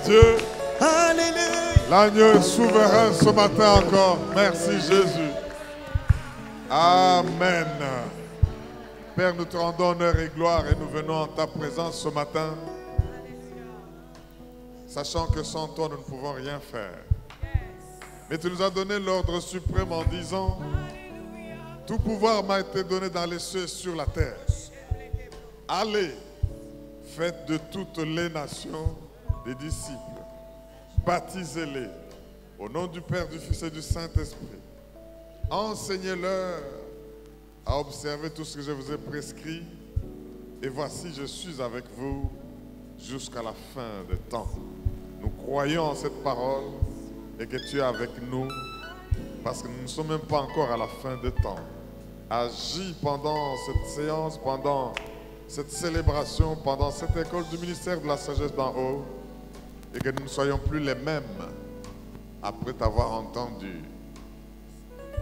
Dieu. Alléluia. L'agneau est souverain ce matin encore. Merci Jésus. Amen. Père, nous te rendons honneur et gloire et nous venons en ta présence ce matin, sachant que sans toi nous ne pouvons rien faire. Mais tu nous as donné l'ordre suprême en disant: tout pouvoir m'a été donné dans les cieux et sur la terre. Allez, faites de toutes les nations des disciples. Baptisez-les au nom du Père, du Fils et du Saint-Esprit. Enseignez-leur à observer tout ce que je vous ai prescrit. Et voici, je suis avec vous jusqu'à la fin des temps. Nous croyons en cette parole et que tu es avec nous parce que nous ne sommes même pas encore à la fin des temps. Agis pendant cette séance, pendant cette célébration, pendant cette école du ministère de la sagesse d'en haut, et que nous ne soyons plus les mêmes après t'avoir entendu.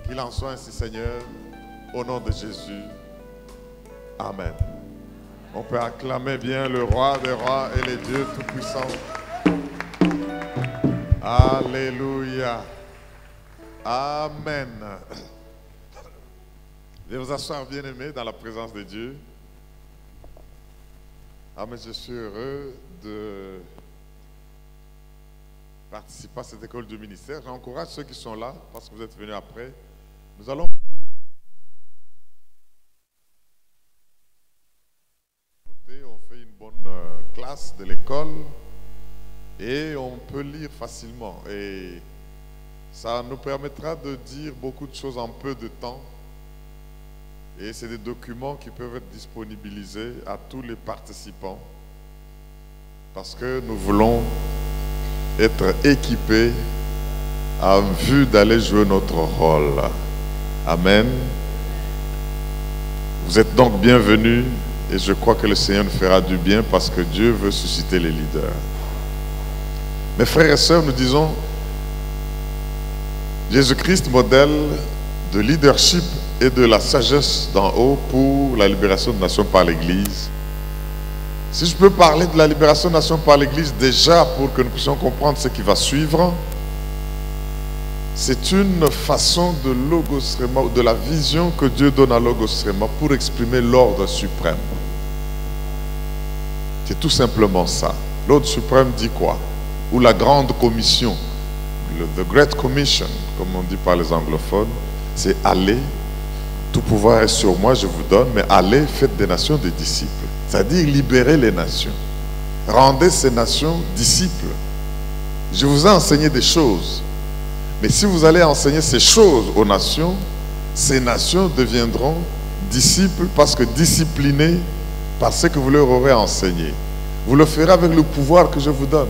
Qu'il en soit ainsi, Seigneur, au nom de Jésus. Amen. On peut acclamer bien le roi des rois et les dieux tout-puissants. Alléluia. Amen. Veuillez vous asseoir, bien-aimés, dans la présence de Dieu. Amen. Je suis heureux de participer à cette école du ministère. J'encourage ceux qui sont là, parce que vous êtes venus après. Nous allons... On fait une bonne classe de l'école et on peut lire facilement. Et ça nous permettra de dire beaucoup de choses en peu de temps. Et c'est des documents qui peuvent être disponibilisés à tous les participants. Parce que nous voulons être équipés en vue d'aller jouer notre rôle. Amen. Vous êtes donc bienvenus et je crois que le Seigneur nous fera du bien parce que Dieu veut susciter les leaders. Mes frères et sœurs, nous disons Jésus-Christ, modèle de leadership et de la sagesse d'en haut pour la libération des nations par l'Église. Si je peux parler de la libération des nations par l'Église déjà pour que nous puissions comprendre ce qui va suivre, c'est une façon de Logos Rhéma, de la vision que Dieu donne à Logos Rhéma pour exprimer l'ordre suprême. C'est tout simplement ça. L'ordre suprême dit quoi? Ou la grande commission, the Great Commission, comme on dit par les anglophones, c'est aller, tout pouvoir est sur moi, je vous donne, mais allez, faites des nations des disciples. C'est-à-dire libérer les nations. Rendez ces nations disciples. Je vous ai enseigné des choses. Mais si vous allez enseigner ces choses aux nations, ces nations deviendront disciples parce que disciplinés par ce que vous leur aurez enseigné. Vous le ferez avec le pouvoir que je vous donne.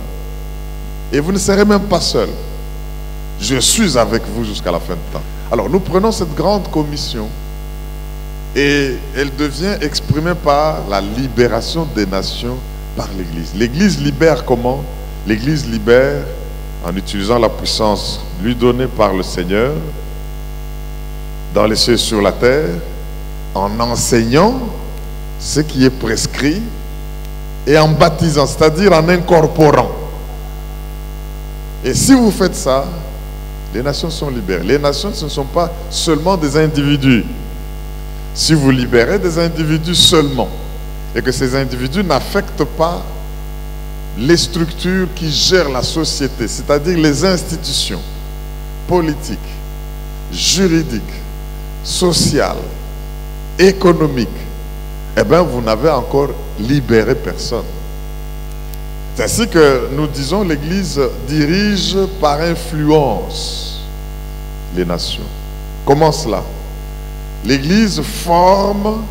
Et vous ne serez même pas seul. Je suis avec vous jusqu'à la fin du temps. Alors nous prenons cette grande commission et elle devient exprimée par la libération des nations par l'Église. L'Église libère comment? L'Église libère en utilisant la puissance lui donnée par le Seigneur dans les cieux et sur la terre, en enseignant ce qui est prescrit et en baptisant, c'est-à-dire en incorporant. Et si vous faites ça, les nations sont libérées. Les nations, ce ne sont pas seulement des individus. Si vous libérez des individus seulement, et que ces individus n'affectent pas les structures qui gèrent la société, c'est-à-dire les institutions politiques, juridiques, sociales, économiques, eh bien, vous n'avez encore libéré personne. C'est ainsi que nous disons l'Église dirige par influence les nations. Comment cela? L'Église forme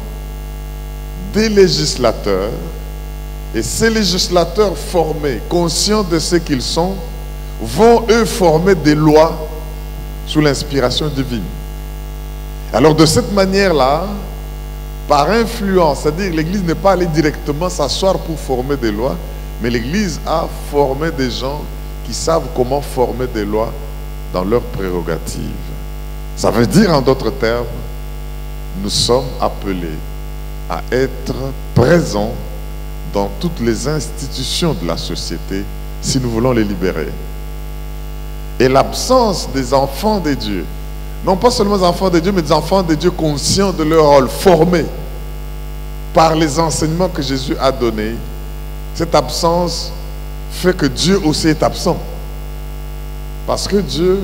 des législateurs et ces législateurs formés, conscients de ce qu'ils sont, vont eux former des lois sous l'inspiration divine. Alors de cette manière-là, par influence, c'est-à-dire l'Église n'est pas allée directement s'asseoir pour former des lois, mais l'Église a formé des gens qui savent comment former des lois dans leurs prérogatives. Ça veut dire en d'autres termes, nous sommes appelés à être présents dans toutes les institutions de la société si nous voulons les libérer. Et l'absence des enfants de Dieu, non pas seulement des enfants de Dieu, mais des enfants de Dieu conscients de leur rôle, formés par les enseignements que Jésus a donnés, cette absence fait que Dieu aussi est absent. Parce que Dieu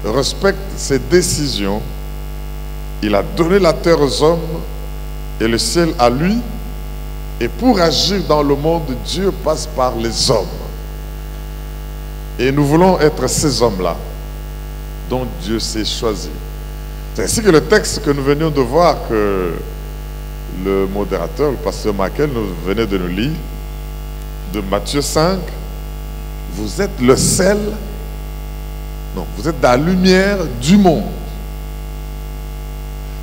respecte ses décisions. Il a donné la terre aux hommes et le ciel à lui. Et pour agir dans le monde, Dieu passe par les hommes. Et nous voulons être ces hommes-là dont Dieu s'est choisi. C'est ainsi que le texte que nous venions de voir, que le modérateur, le pasteur Michael, nous venait de nous lire, de Matthieu 5, vous êtes le sel, non, vous êtes la lumière du monde.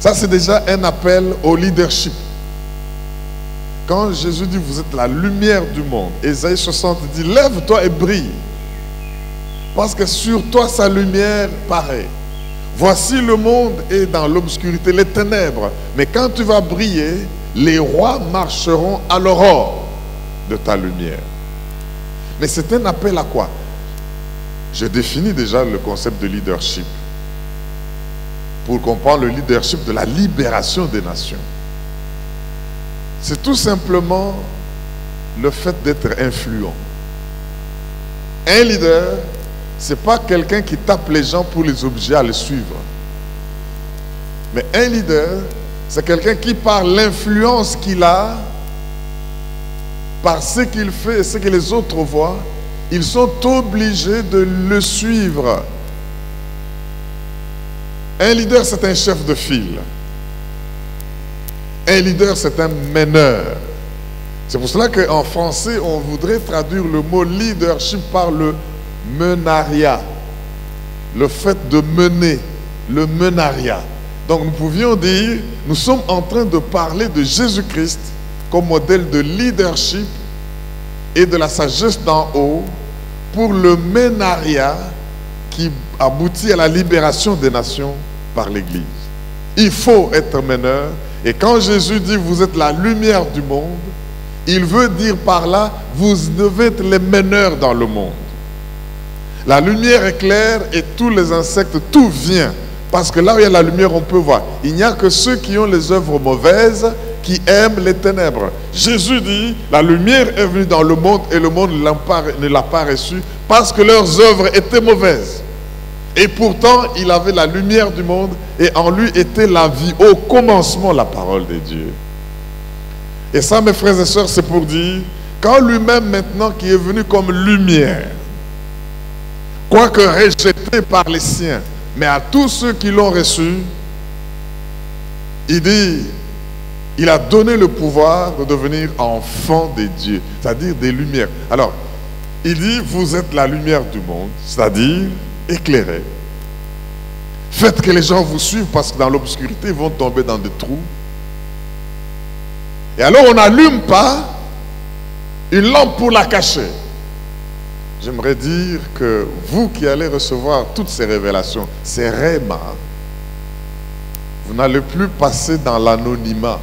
Ça, c'est déjà un appel au leadership. Quand Jésus dit, vous êtes la lumière du monde, Ésaïe 60 dit, lève-toi et brille, parce que sur toi sa lumière paraît. Voici le monde est dans l'obscurité, les ténèbres, mais quand tu vas briller, les rois marcheront à l'aurore de ta lumière. Mais c'est un appel à quoi? Je définis déjà le concept de leadership pour comprendre le leadership de la libération des nations. C'est tout simplement le fait d'être influent. Un leader, ce n'est pas quelqu'un qui tape les gens pour les obliger à le suivre. Mais un leader, c'est quelqu'un qui, par l'influence qu'il a, par ce qu'il fait et ce que les autres voient, ils sont obligés de le suivre. Un leader, c'est un chef de file. Un leader, c'est un meneur. C'est pour cela qu'en français, on voudrait traduire le mot leadership par le menariat. Le fait de mener, le menariat. Donc nous pouvions dire, nous sommes en train de parler de Jésus-Christ comme modèle de leadership et de la sagesse d'en haut pour le menariat qui aboutit à la libération des nations par l'Église. Il faut être meneur. Et quand Jésus dit, vous êtes la lumière du monde, il veut dire par là, vous devez être les meneurs dans le monde. La lumière éclaire et tous les insectes, tout vient. Parce que là où il y a la lumière, on peut voir. Il n'y a que ceux qui ont les œuvres mauvaises qui aiment les ténèbres. Jésus dit, la lumière est venue dans le monde et le monde ne l'a pas reçue parce que leurs œuvres étaient mauvaises. Et pourtant, il avait la lumière du monde et en lui était la vie. Au commencement, la parole de Dieu. Et ça, mes frères et sœurs, c'est pour dire, quand lui-même maintenant qui est venu comme lumière, quoique rejeté par les siens, mais à tous ceux qui l'ont reçu, il dit, il a donné le pouvoir de devenir enfant de Dieu, c'est-à-dire des lumières. Alors, il dit, vous êtes la lumière du monde, c'est-à-dire éclairez. Faites que les gens vous suivent parce que dans l'obscurité, ils vont tomber dans des trous. Et alors, on n'allume pas une lampe pour la cacher. J'aimerais dire que vous qui allez recevoir toutes ces révélations, ces rémas, vous n'allez plus passer dans l'anonymat.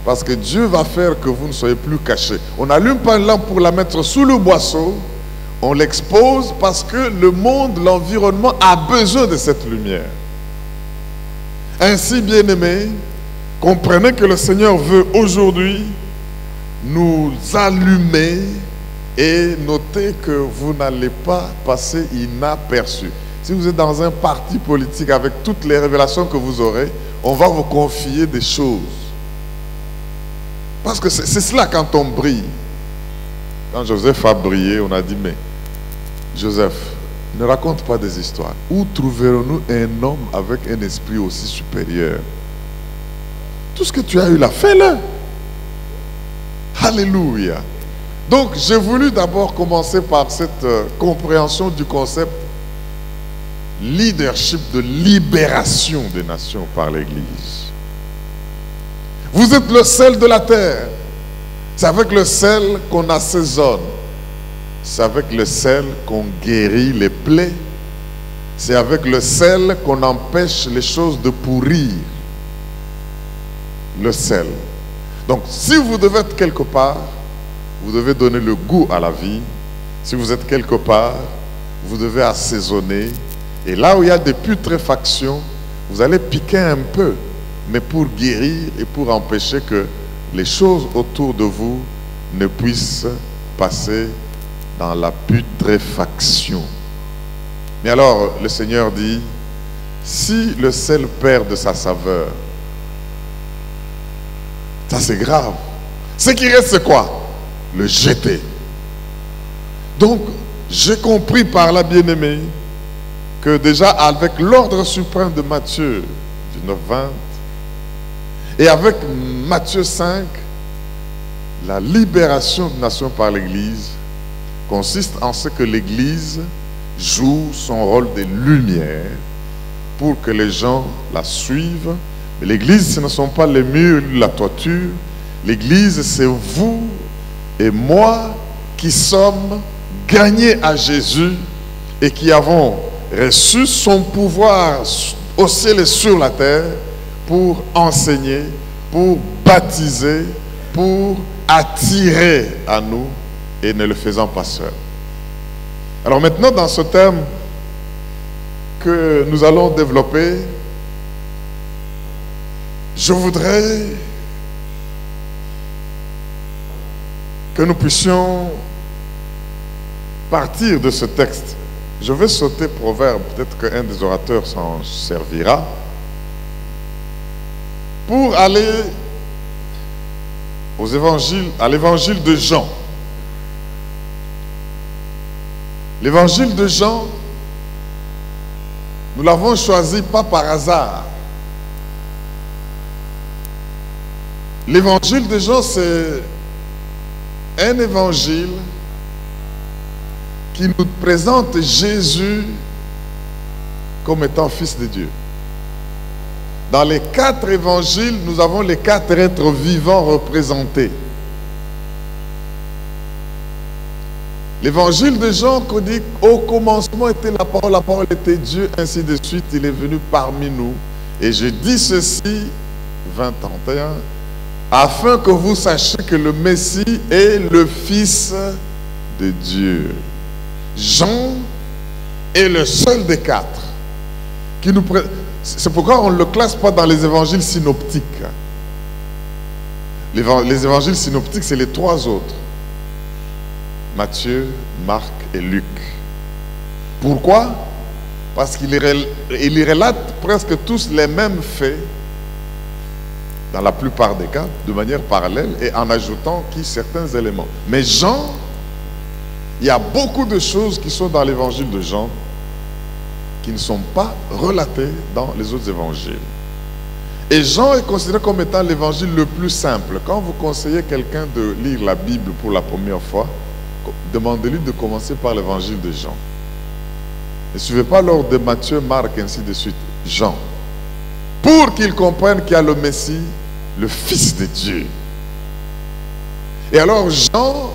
Parce que Dieu va faire que vous ne soyez plus cachés. On n'allume pas une lampe pour la mettre sous le boisseau. On l'expose parce que le monde, l'environnement a besoin de cette lumière. Ainsi, bien-aimés, comprenez que le Seigneur veut aujourd'hui nous allumer et notez que vous n'allez pas passer inaperçu. Si vous êtes dans un parti politique avec toutes les révélations que vous aurez, on va vous confier des choses. Parce que c'est cela quand on brille. Quand Joseph a brillé, on a dit, mais Joseph, ne raconte pas des histoires. Où trouverons-nous un homme avec un esprit aussi supérieur? Tout ce que tu as eu là, fais-le. Alléluia. Donc, j'ai voulu d'abord commencer par cette compréhension du concept leadership de libération des nations par l'Église. Vous êtes le sel de la terre. C'est avec le sel qu'on assaisonne. C'est avec le sel qu'on guérit les plaies. C'est avec le sel qu'on empêche les choses de pourrir. Le sel. Donc, si vous devez être quelque part, vous devez donner le goût à la vie Si vous êtes quelque part, vous devez assaisonner. Et là où il y a des putréfactions, vous allez piquer un peu, mais pour guérir et pour empêcher que les choses autour de vous ne puissent passer dans la putréfaction. Mais alors, le Seigneur dit, si le sel perd de sa saveur, ça c'est grave. Ce qui reste, c'est quoi? Le jeter. Donc, j'ai compris par là, bien-aimé, que déjà avec l'ordre suprême de Matthieu 19-20 et avec Matthieu 5, la libération de nation par l'Église consiste en ce que l'Église joue son rôle de lumière pour que les gens la suivent. Mais l'Église, ce ne sont pas les murs, la toiture. L'Église, c'est vous et moi qui sommes gagnés à Jésus et qui avons reçu son pouvoir au ciel et sur la terre pour enseigner, pour baptiser, pour attirer à nous et ne le faisant pas seul. Alors maintenant, dans ce thème que nous allons développer, je voudrais que nous puissions partir de ce texte. Je vais sauter Proverbe, peut-être qu'un des orateurs s'en servira, pour aller aux évangiles, à l'évangile de Jean. L'évangile de Jean, nous l'avons choisi pas par hasard. L'évangile de Jean, c'est un évangile qui nous présente Jésus comme étant fils de Dieu. Dans les 4 évangiles, nous avons les 4 êtres vivants représentés. L'évangile de Jean dit au commencement était la parole était Dieu, ainsi de suite, il est venu parmi nous. Et je dis ceci, 20-31, afin que vous sachiez que le Messie est le Fils de Dieu. Jean est le seul des 4 qui nous présente. C'est pourquoi on ne le classe pas dans les évangiles synoptiques. Les évangiles synoptiques, c'est les 3 autres. Matthieu, Marc et Luc. Pourquoi? Parce qu'il relate presque tous les mêmes faits, dans la plupart des cas, de manière parallèle et en ajoutant certains éléments. Mais Jean, il y a beaucoup de choses qui sont dans l'évangile de Jean qui ne sont pas relatées dans les autres évangiles. Et Jean est considéré comme étant l'évangile le plus simple. Quand vous conseillez quelqu'un de lire la Bible pour la première fois, demandez-lui de commencer par l'évangile de Jean. Ne suivez pas l'ordre de Matthieu, Marc, ainsi de suite. Jean. Pour qu'il comprenne qu'il y a le Messie, le Fils de Dieu. Et alors Jean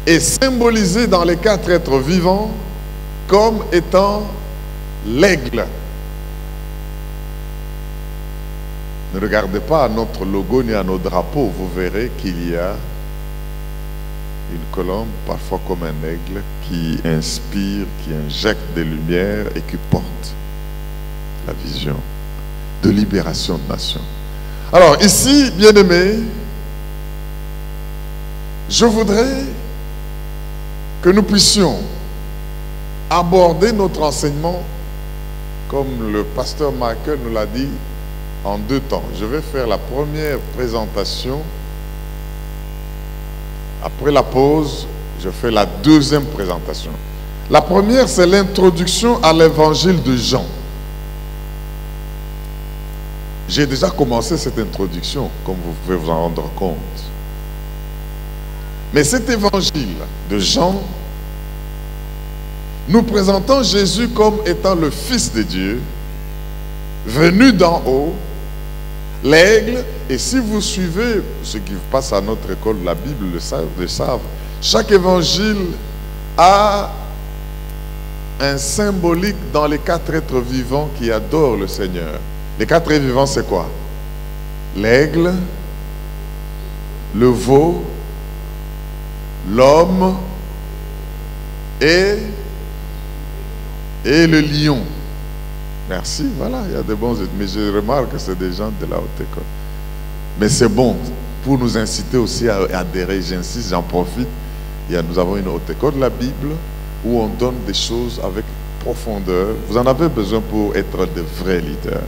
est symbolisé dans les 4 êtres vivants comme étant l'aigle. Ne regardez pas à notre logo ni à nos drapeaux, vous verrez qu'il y a une colombe, parfois comme un aigle, qui inspire, qui injecte des lumières et qui porte la vision de libération de nations. Alors ici, bien-aimés, je voudrais que nous puissions aborder notre enseignement, comme le pasteur Michael nous l'a dit, en 2 temps. Je vais faire la première présentation. Après la pause, je fais la 2e présentation. La première, c'est l'introduction à l'évangile de Jean. J'ai déjà commencé cette introduction, comme vous pouvez vous en rendre compte. Mais cet évangile de Jean, nous présentons Jésus comme étant le Fils de Dieu, venu d'en haut, l'aigle. Et si vous suivez, ceux qui passent à notre école de la Bible le savent, chaque évangile a un symbolique dans les 4 êtres vivants qui adorent le Seigneur. Les 4 êtres vivants, c'est quoi? L'aigle, le veau, l'homme et le lion. Merci, voilà, il y a des bons études. Mais je remarque que c'est des gens de la haute école. Mais c'est bon, pour nous inciter aussi à adhérer, j'insiste, j'en profite. Nous avons une haute école de la Bible où on donne des choses avec profondeur. Vous en avez besoin pour être de vrais leaders.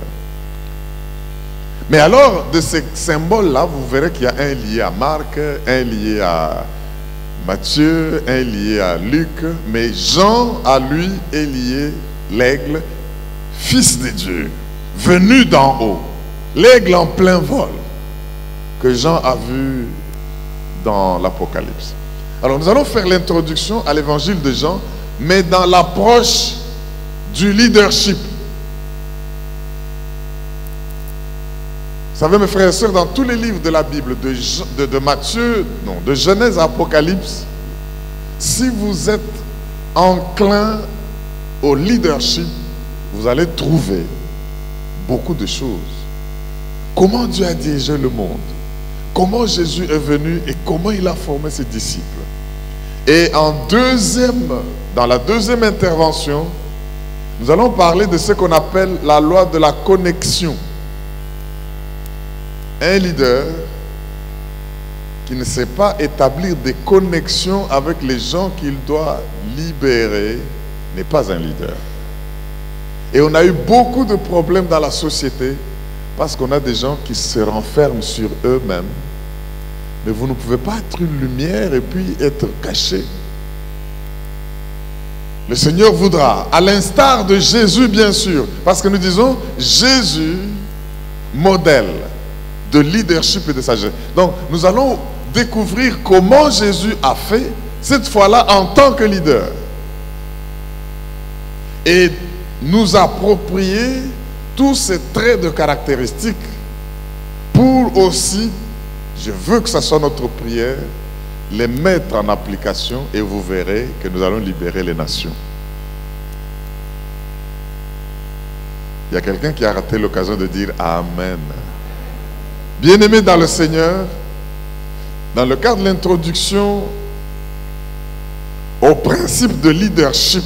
Mais alors, de ces symboles-là, vous verrez qu'il y a un lié à Marc, un lié à Matthieu, un lié à Luc. Mais Jean, à lui, est lié l'aigle, fils de Dieu, venu d'en haut. L'aigle en plein vol, que Jean a vu dans l'Apocalypse. Alors, nous allons faire l'introduction à l'évangile de Jean, mais dans l'approche du leadership. Vous savez, mes frères et sœurs, dans tous les livres de la Bible, de Matthieu, non, de Genèse à Apocalypse, si vous êtes enclin au leadership, vous allez trouver beaucoup de choses. Comment Dieu a dirigé le monde, comment Jésus est venu et comment il a formé ses disciples. Et dans la deuxième intervention, nous allons parler de ce qu'on appelle la loi de la connexion. Un leader qui ne sait pas établir des connexions avec les gens qu'il doit libérer n'est pas un leader. Et on a eu beaucoup de problèmes dans la société parce qu'on a des gens qui se renferment sur eux-mêmes. Mais vous ne pouvez pas être une lumière et puis être caché. Le Seigneur voudra, à l'instar de Jésus bien sûr, parce que nous disons Jésus, modèle de leadership et de sagesse. Donc nous allons découvrir comment Jésus a fait, cette fois-là en tant que leader. Et nous approprier tous ces traits de caractéristiques pour aussi, je veux que ce soit notre prière, les mettre en application et vous verrez que nous allons libérer les nations. Il y a quelqu'un qui a raté l'occasion de dire Amen. Bien-aimés dans le Seigneur, dans le cadre de l'introduction au principe de leadership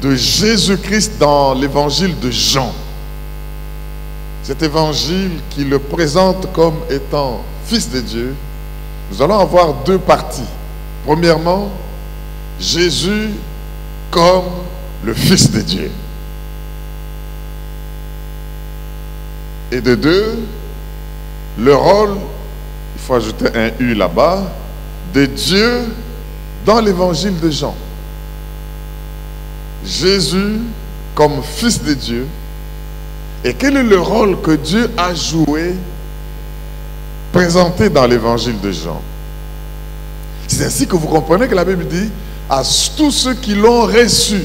de Jésus-Christ dans l'évangile de Jean, cet évangile qui le présente comme étant fils de Dieu, nous allons avoir deux parties. Premièrement, Jésus comme le fils de Dieu. Et de deux, le rôle, il faut ajouter un U là-bas, de Dieu dans l'évangile de Jean. Jésus comme fils de Dieu. Et quel est le rôle que Dieu a joué, présenté dans l'évangile de Jean? C'est ainsi que vous comprenez que la Bible dit à tous ceux qui l'ont reçu,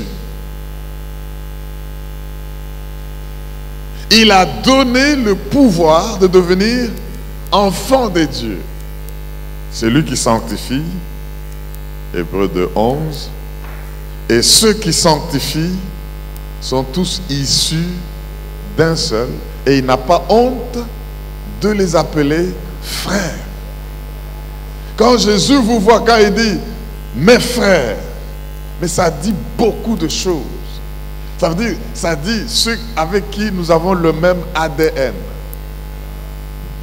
il a donné le pouvoir de devenir enfant de Dieu. C'est lui qui sanctifie, Hébreux 2:11. Et ceux qui sanctifient sont tous issus d'un seul. Et il n'a pas honte de les appeler frères. Quand Jésus vous voit, quand il dit mes frères, mais ça dit beaucoup de choses. Ça veut dire, ça dit ceux avec qui nous avons le même ADN.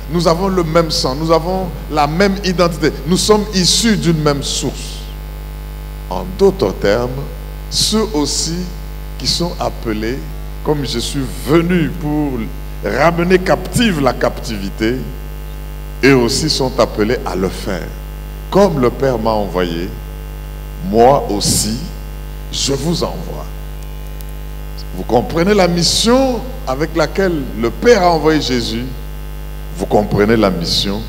Nous avons le même sang, nous avons la même identité. Nous sommes issus d'une même source. En d'autres termes, ceux aussi qui sont appelés, comme je suis venu pour ramener captive la captivité, eux aussi sont appelés à le faire. Comme le Père m'a envoyé, moi aussi, je vous envoie. Vous comprenez la mission avec laquelle le Père a envoyé Jésus. Vous comprenez la mission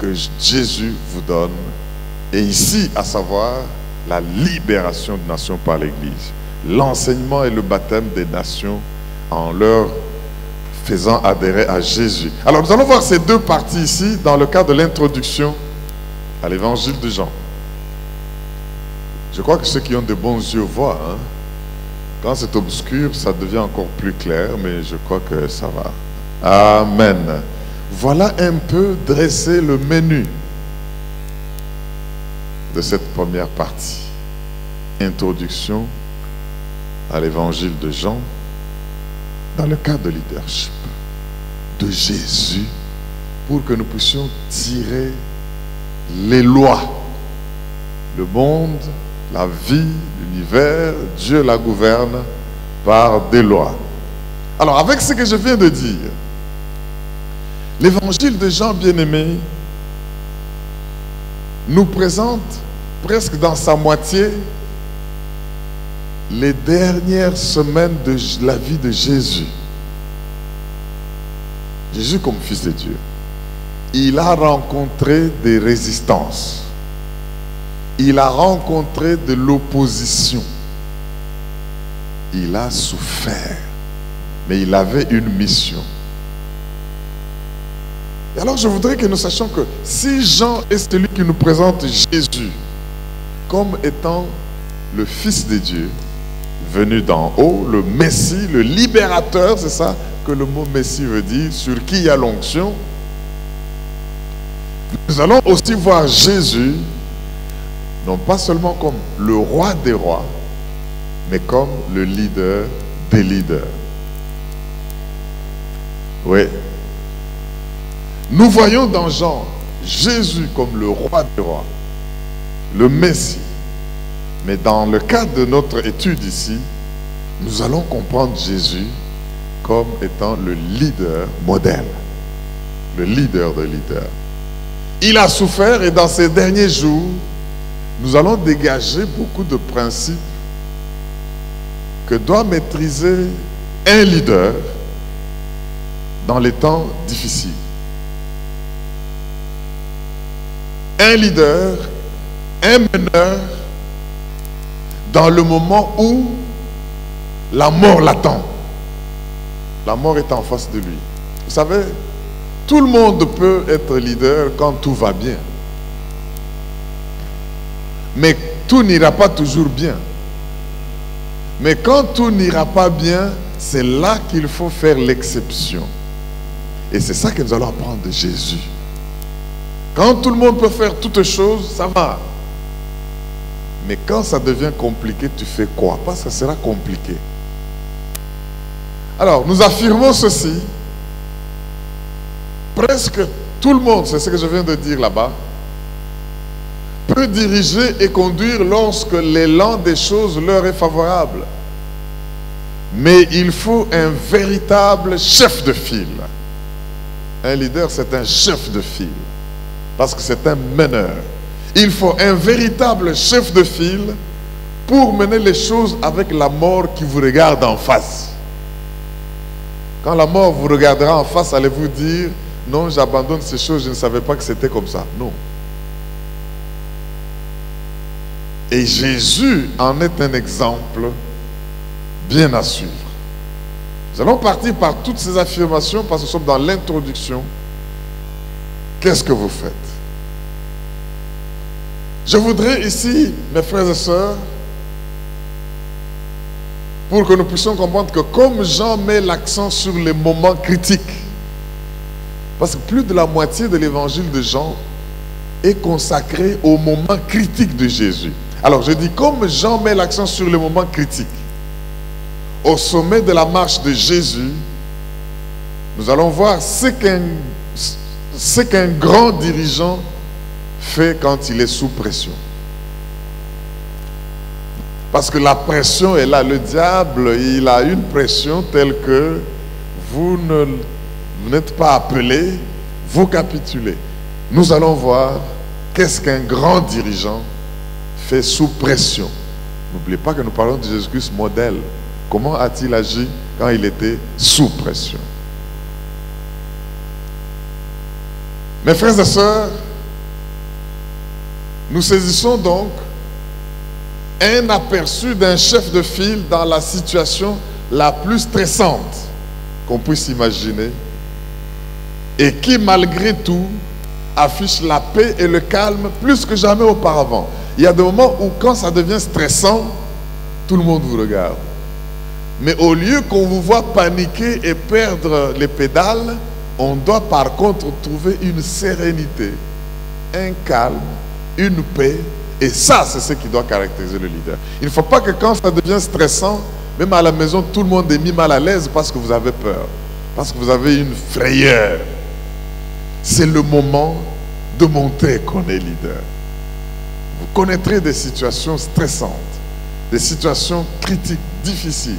que Jésus vous donne. Et ici, à savoir, la libération des nations par l'Église. L'enseignement et le baptême des nations en leur faisant adhérer à Jésus. Alors nous allons voir ces deux parties ici dans le cadre de l'introduction à l'évangile de Jean. Je crois que ceux qui ont de bons yeux voient. Hein? Quand c'est obscur, ça devient encore plus clair, mais je crois que ça va. Amen. Voilà un peu dressé le menu. de cette première partie. Introduction à l'évangile de Jean dans le cadre de leadership de Jésus pour que nous puissions tirer les lois. Le monde, la vie, l'univers, Dieu la gouverne par des lois. Alors, avec ce que je viens de dire, l'évangile de Jean bien-aimé nous présente presque dans sa moitié les dernières semaines de la vie de Jésus. Jésus comme fils de Dieu, il a rencontré des résistances. Il a rencontré de l'opposition. Il a souffert. Mais il avait une mission. Et alors je voudrais que nous sachions que si Jean est celui qui nous présente Jésus comme étant le Fils de Dieu, venu d'en haut, le Messie, le libérateur, c'est ça que le mot Messie veut dire, sur qui il y a l'onction, nous allons aussi voir Jésus, non pas seulement comme le roi des rois, mais comme le leader des leaders. Oui. Nous voyons dans Jean Jésus comme le roi des rois, le Messie. Mais dans le cadre de notre étude ici, nous allons comprendre Jésus comme étant le leader modèle, le leader de leaders. Il a souffert et dans ces derniers jours, nous allons dégager beaucoup de principes que doit maîtriser un leader dans les temps difficiles. Un leader, un meneur, dans le moment où la mort l'attend. La mort est en face de lui. Vous savez, tout le monde peut être leader quand tout va bien. Mais tout n'ira pas toujours bien. Mais quand tout n'ira pas bien, c'est là qu'il faut faire l'exception. Et c'est ça que nous allons apprendre de Jésus. Quand tout le monde peut faire toutes choses, ça va. Mais quand ça devient compliqué, tu fais quoi? Parce que ça sera compliqué. Alors, nous affirmons ceci. Presque tout le monde, c'est ce que je viens de dire là-bas, peut diriger et conduire lorsque l'élan des choses leur est favorable. Mais il faut un véritable chef de file. Un leader, c'est un chef de file. Parce que c'est un meneur. Il faut un véritable chef de file pour mener les choses avec la mort qui vous regarde en face. Quand la mort vous regardera en face, allez-vous dire « Non, j'abandonne ces choses, je ne savais pas que c'était comme ça. » Non. Et Jésus en est un exemple bien à suivre. Nous allons partir par toutes ces affirmations parce que nous sommes dans l'introduction. Qu'est-ce que vous faites? Je voudrais ici, mes frères et sœurs, pour que nous puissions comprendre que comme Jean met l'accent sur les moments critiques, parce que plus de la moitié de l'évangile de Jean est consacré aux moments critiques de Jésus. Alors je dis, comme Jean met l'accent sur les moments critiques, au sommet de la marche de Jésus, nous allons voir ce qu'un grand dirigeant fait quand il est sous pression. Parce que la pression est là. Le diable, il a une pression telle que vous n'êtes pas appelé, vous capitulez. Nous allons voir qu'est-ce qu'un grand dirigeant fait sous pression. N'oubliez pas que nous parlons de Jésus-Christ modèle. Comment a-t-il agi quand il était sous pression? Mes frères et sœurs, nous saisissons donc un aperçu d'un chef de file dans la situation la plus stressante qu'on puisse imaginer et qui, malgré tout, affiche la paix et le calme plus que jamais auparavant. Il y a des moments où, quand ça devient stressant, tout le monde vous regarde. Mais au lieu qu'on vous voit paniquer et perdre les pédales, on doit par contre trouver une sérénité, un calme, une paix Et ça, c'est ce qui doit caractériser le leader. Il ne faut pas que quand ça devient stressant, même à la maison, tout le monde est mis mal à l'aise parce que vous avez peur, parce que vous avez une frayeur. C'est le moment de montrer qu'on est leader. Vous connaîtrez des situations stressantes, des situations critiques, difficiles.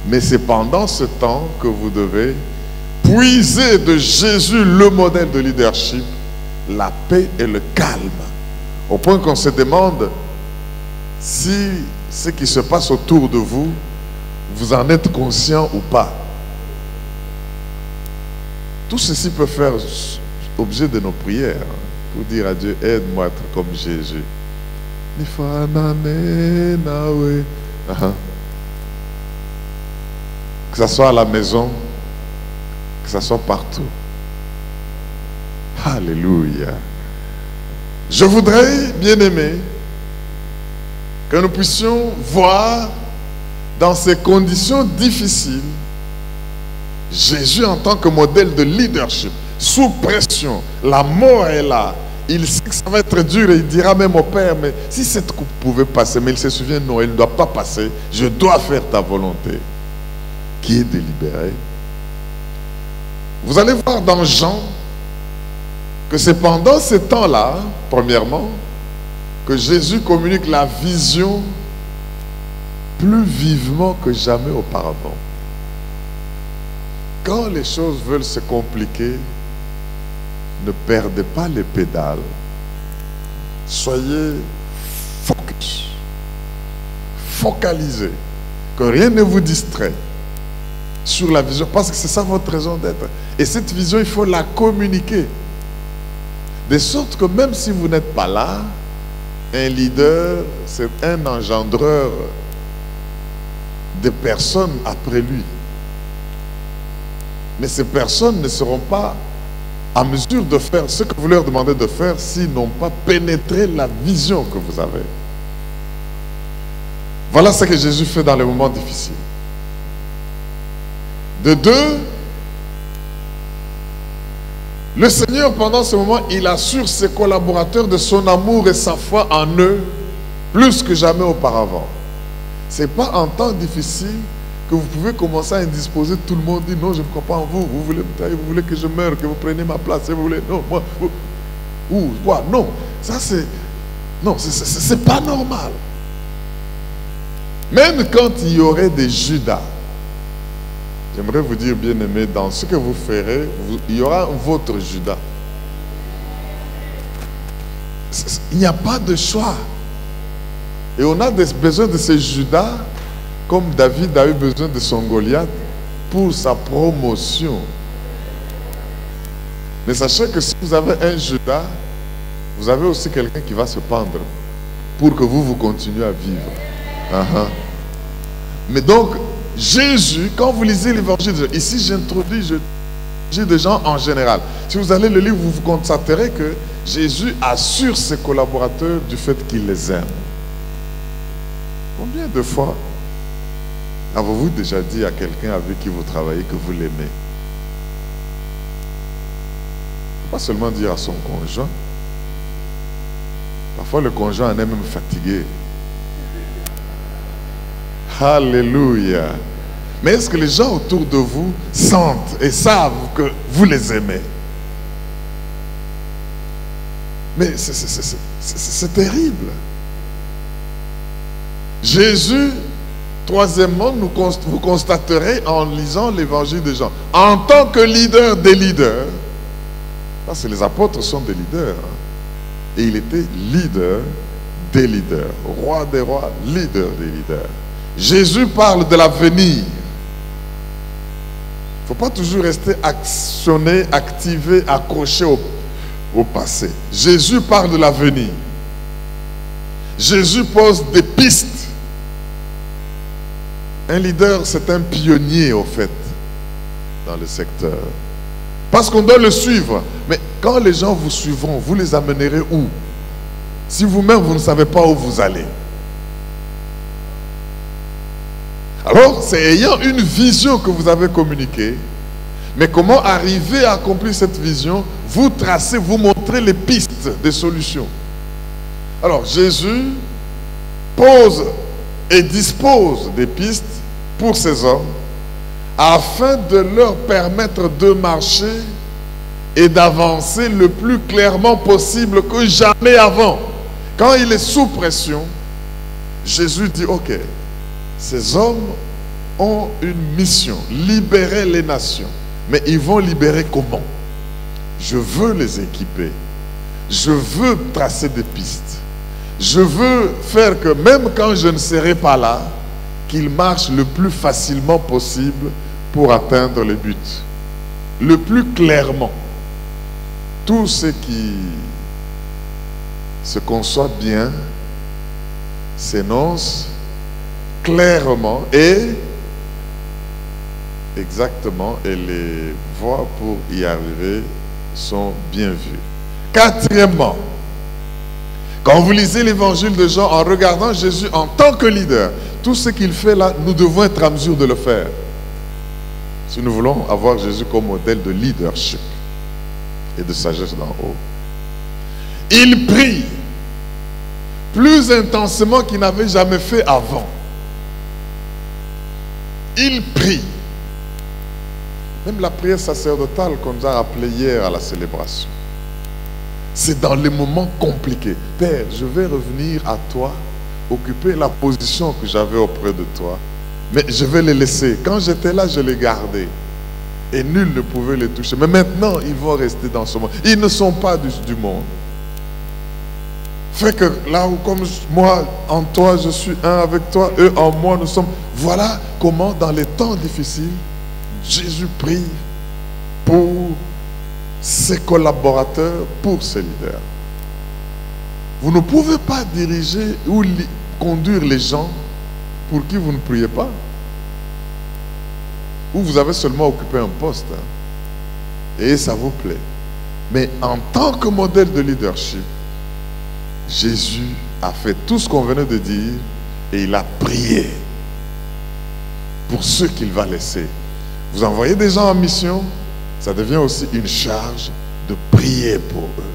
Mais c'est pendant ce temps que vous devez puiser de Jésus le modèle de leadership, la paix et le calme. Au point qu'on se demande si ce qui se passe autour de vous, vous en êtes conscient ou pas. Tout ceci peut faire objet de nos prières pour dire à Dieu, aide-moi à être comme Jésus. Que ce soit à la maison, que ce soit partout. Alléluia. Je voudrais, bien-aimés, que nous puissions voir dans ces conditions difficiles Jésus en tant que modèle de leadership, sous pression. La mort est là. Il sait que ça va être dur et il dira même au Père, mais si cette coupe pouvait passer, mais il se souvient, non, elle ne doit pas passer. Je dois faire ta volonté, qui est délibérée. Vous allez voir dans Jean que c'est pendant ces temps-là, premièrement, que Jésus communique la vision plus vivement que jamais auparavant. Quand les choses veulent se compliquer, ne perdez pas les pédales. Soyez focus, focalisés, que rien ne vous distrait sur la vision, parce que c'est ça votre raison d'être. Et cette vision, il faut la communiquer. De sorte que même si vous n'êtes pas là, un leader, c'est un engendreur de personnes après lui. Mais ces personnes ne seront pas en mesure de faire ce que vous leur demandez de faire s'ils n'ont pas pénétré la vision que vous avez. Voilà ce que Jésus fait dans les moments difficiles. De deux, le Seigneur, pendant ce moment, il assure ses collaborateurs de son amour et sa foi en eux plus que jamais auparavant. Ce n'est pas en temps difficile que vous pouvez commencer à indisposer tout le monde, dit non, je ne crois pas en vous, vous voulez me trahir, vous voulez que je meure, que vous preniez ma place, vous voulez, non, moi, ou quoi, non, ça c'est, non, c'est pas normal. Même quand il y aurait des Judas, j'aimerais vous dire, bien aimé, dans ce que vous ferez, il y aura votre Judas. Il n'y a pas de choix. Et on a besoin de ces Judas, comme David a eu besoin de son Goliath pour sa promotion. Mais sachez que si vous avez un Judas, vous avez aussi quelqu'un qui va se pendre pour que vous continuiez à vivre. Mais donc, Jésus, quand vous lisez l'évangile, ici j'introduis des gens en général. Si vous allez le lire, vous vous constaterez que Jésus assure ses collaborateurs du fait qu'il les aime. Combien de fois avez-vous déjà dit à quelqu'un avec qui vous travaillez que vous l'aimez? Pas seulement dire à son conjoint. Parfois le conjoint en est même fatigué. Alléluia. Mais est-ce que les gens autour de vous sentent et savent que vous les aimez? Mais c'est terrible. Jésus, troisièmement, vous constaterez en lisant l'évangile de Jean, en tant que leader des leaders, parce que les apôtres sont des leaders, et il était leader des leaders, roi des rois, leader des leaders. Jésus parle de l'avenir. Il ne faut pas toujours rester actionné, activé, accroché au passé. Jésus parle de l'avenir. Jésus pose des pistes. Un leader, c'est un pionnier, au fait, dans le secteur. Parce qu'on doit le suivre. Mais quand les gens vous suivront, vous les amènerez où? Si vous-même, vous ne savez pas où vous allez. Alors, c'est ayant une vision que vous avez communiquée. Mais comment arriver à accomplir cette vision? Vous tracez, vous montrez les pistes des solutions. Alors Jésus pose et dispose des pistes pour ces hommes afin de leur permettre de marcher et d'avancer le plus clairement possible que jamais avant. Quand il est sous pression, Jésus dit, ok, ces hommes ont une mission, libérer les nations. Mais ils vont libérer comment? Je veux les équiper. Je veux tracer des pistes. Je veux faire que même quand je ne serai pas là, qu'ils marchent le plus facilement possible pour atteindre le but. Le plus clairement. Tout ce qui se conçoit bien s'énonce clairement et exactement, et les voies pour y arriver sont bien vues. Quatrièmement, quand vous lisez l'évangile de Jean en regardant Jésus en tant que leader, tout ce qu'il fait là, nous devons être en mesure de le faire. Si nous voulons avoir Jésus comme modèle de leadership et de sagesse d'en haut. Il prie plus intensément qu'il n'avait jamais fait avant. Il prie. Même la prière sacerdotale qu'on nous a rappelée hier à la célébration. C'est dans les moments compliqués. Père, je vais revenir à toi, occuper la position que j'avais auprès de toi, mais je vais les laisser. Quand j'étais là, je les gardais. Et nul ne pouvait les toucher. Mais maintenant, ils vont rester dans ce monde. Ils ne sont pas du monde. Fait que là où comme moi, en toi, je suis un avec toi, eux en moi, nous sommes... Voilà comment, dans les temps difficiles, Jésus prie pour ses collaborateurs, pour ses leaders. Vous ne pouvez pas diriger ou conduire les gens pour qui vous ne priez pas. Ou vous avez seulement occupé un poste. Et ça vous plaît. Mais en tant que modèle de leadership, Jésus a fait tout ce qu'on venait de dire et il a prié pour ceux qu'il va laisser. Vous envoyez des gens en mission, ça devient aussi une charge de prier pour eux.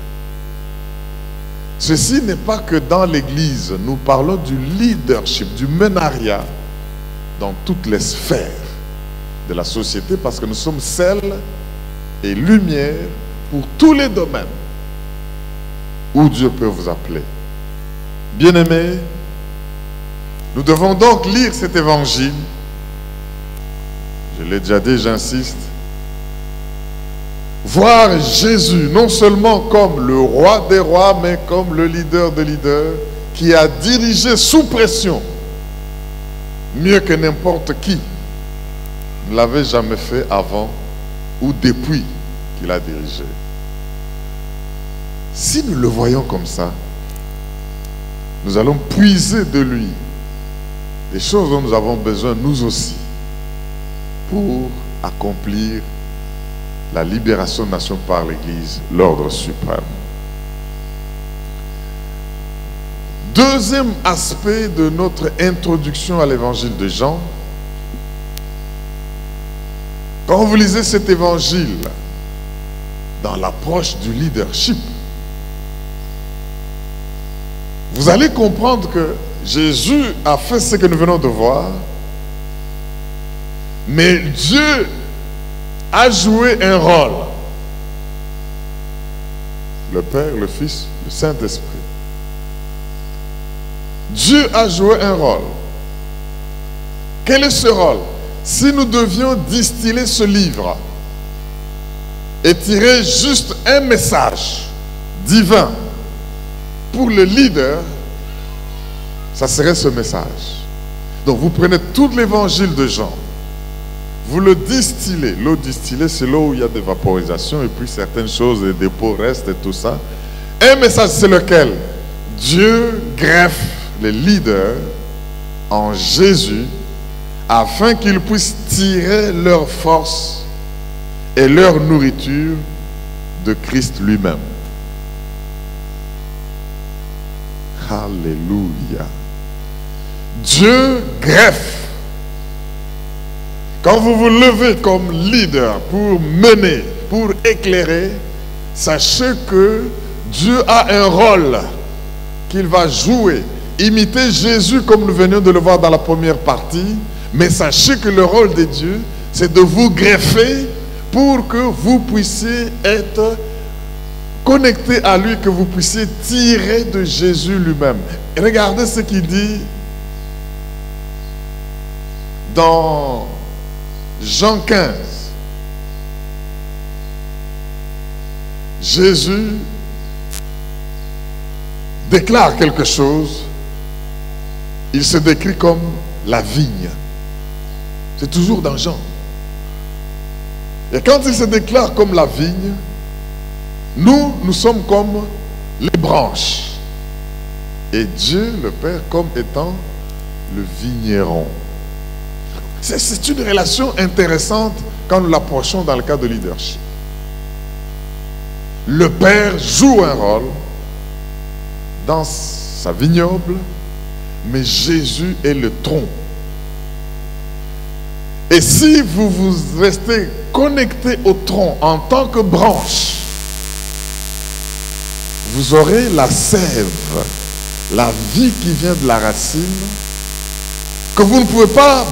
Ceci n'est pas que dans l'Église, nous parlons du leadership, du menariat dans toutes les sphères de la société parce que nous sommes sel et lumière pour tous les domaines où Dieu peut vous appeler. Bien-aimés, nous devons donc lire cet évangile. Je l'ai déjà dit, j'insiste. Voir Jésus non seulement comme le roi des rois, mais comme le leader des leaders qui a dirigé sous pression mieux que n'importe qui ne l'avait jamais fait avant ou depuis qu'il a dirigé. Si nous le voyons comme ça, nous allons puiser de lui des choses dont nous avons besoin nous aussi pour accomplir la libération de la nation par l'Église, l'ordre suprême. Deuxième aspect de notre introduction à l'évangile de Jean. Quand vous lisez cet évangile dans l'approche du leadership, vous allez comprendre que Jésus a fait ce que nous venons de voir, mais Dieu a joué un rôle. Le Père, le Fils, le Saint-Esprit. Dieu a joué un rôle. Quel est ce rôle? Si nous devions distiller ce livre et tirer juste un message divin pour le leader, ça serait ce message. Donc vous prenez tout l'évangile de Jean, vous le distillez. L'eau distillée, c'est l'eau où il y a des vaporisations et puis certaines choses, les dépôts restent et tout ça. Un message, c'est lequel? Dieu greffe les leaders en Jésus afin qu'ils puissent tirer leur force et leur nourriture de Christ lui-même. Alléluia. Dieu greffe. Quand vous vous levez comme leader pour mener, pour éclairer, sachez que Dieu a un rôle qu'il va jouer, imiter Jésus comme nous venions de le voir dans la première partie, mais sachez que le rôle de Dieu, c'est de vous greffer pour que vous puissiez être connecté à lui, que vous puissiez tirer de Jésus lui-même. Regardez ce qu'il dit dans Jean 15. Jésus déclare quelque chose. Il se décrit comme la vigne. C'est toujours dans Jean. Et quand il se déclare comme la vigne, nous sommes comme les branches. Et Dieu, le Père, comme étant le vigneron. C'est une relation intéressante quand nous l'approchons dans le cadre de leadership. Le Père joue un rôle dans sa vignoble, mais Jésus est le tronc. Et si vous restez connecté au tronc en tant que branche, vous aurez la sève, la vie qui vient de la racine, que vous ne pouvez pas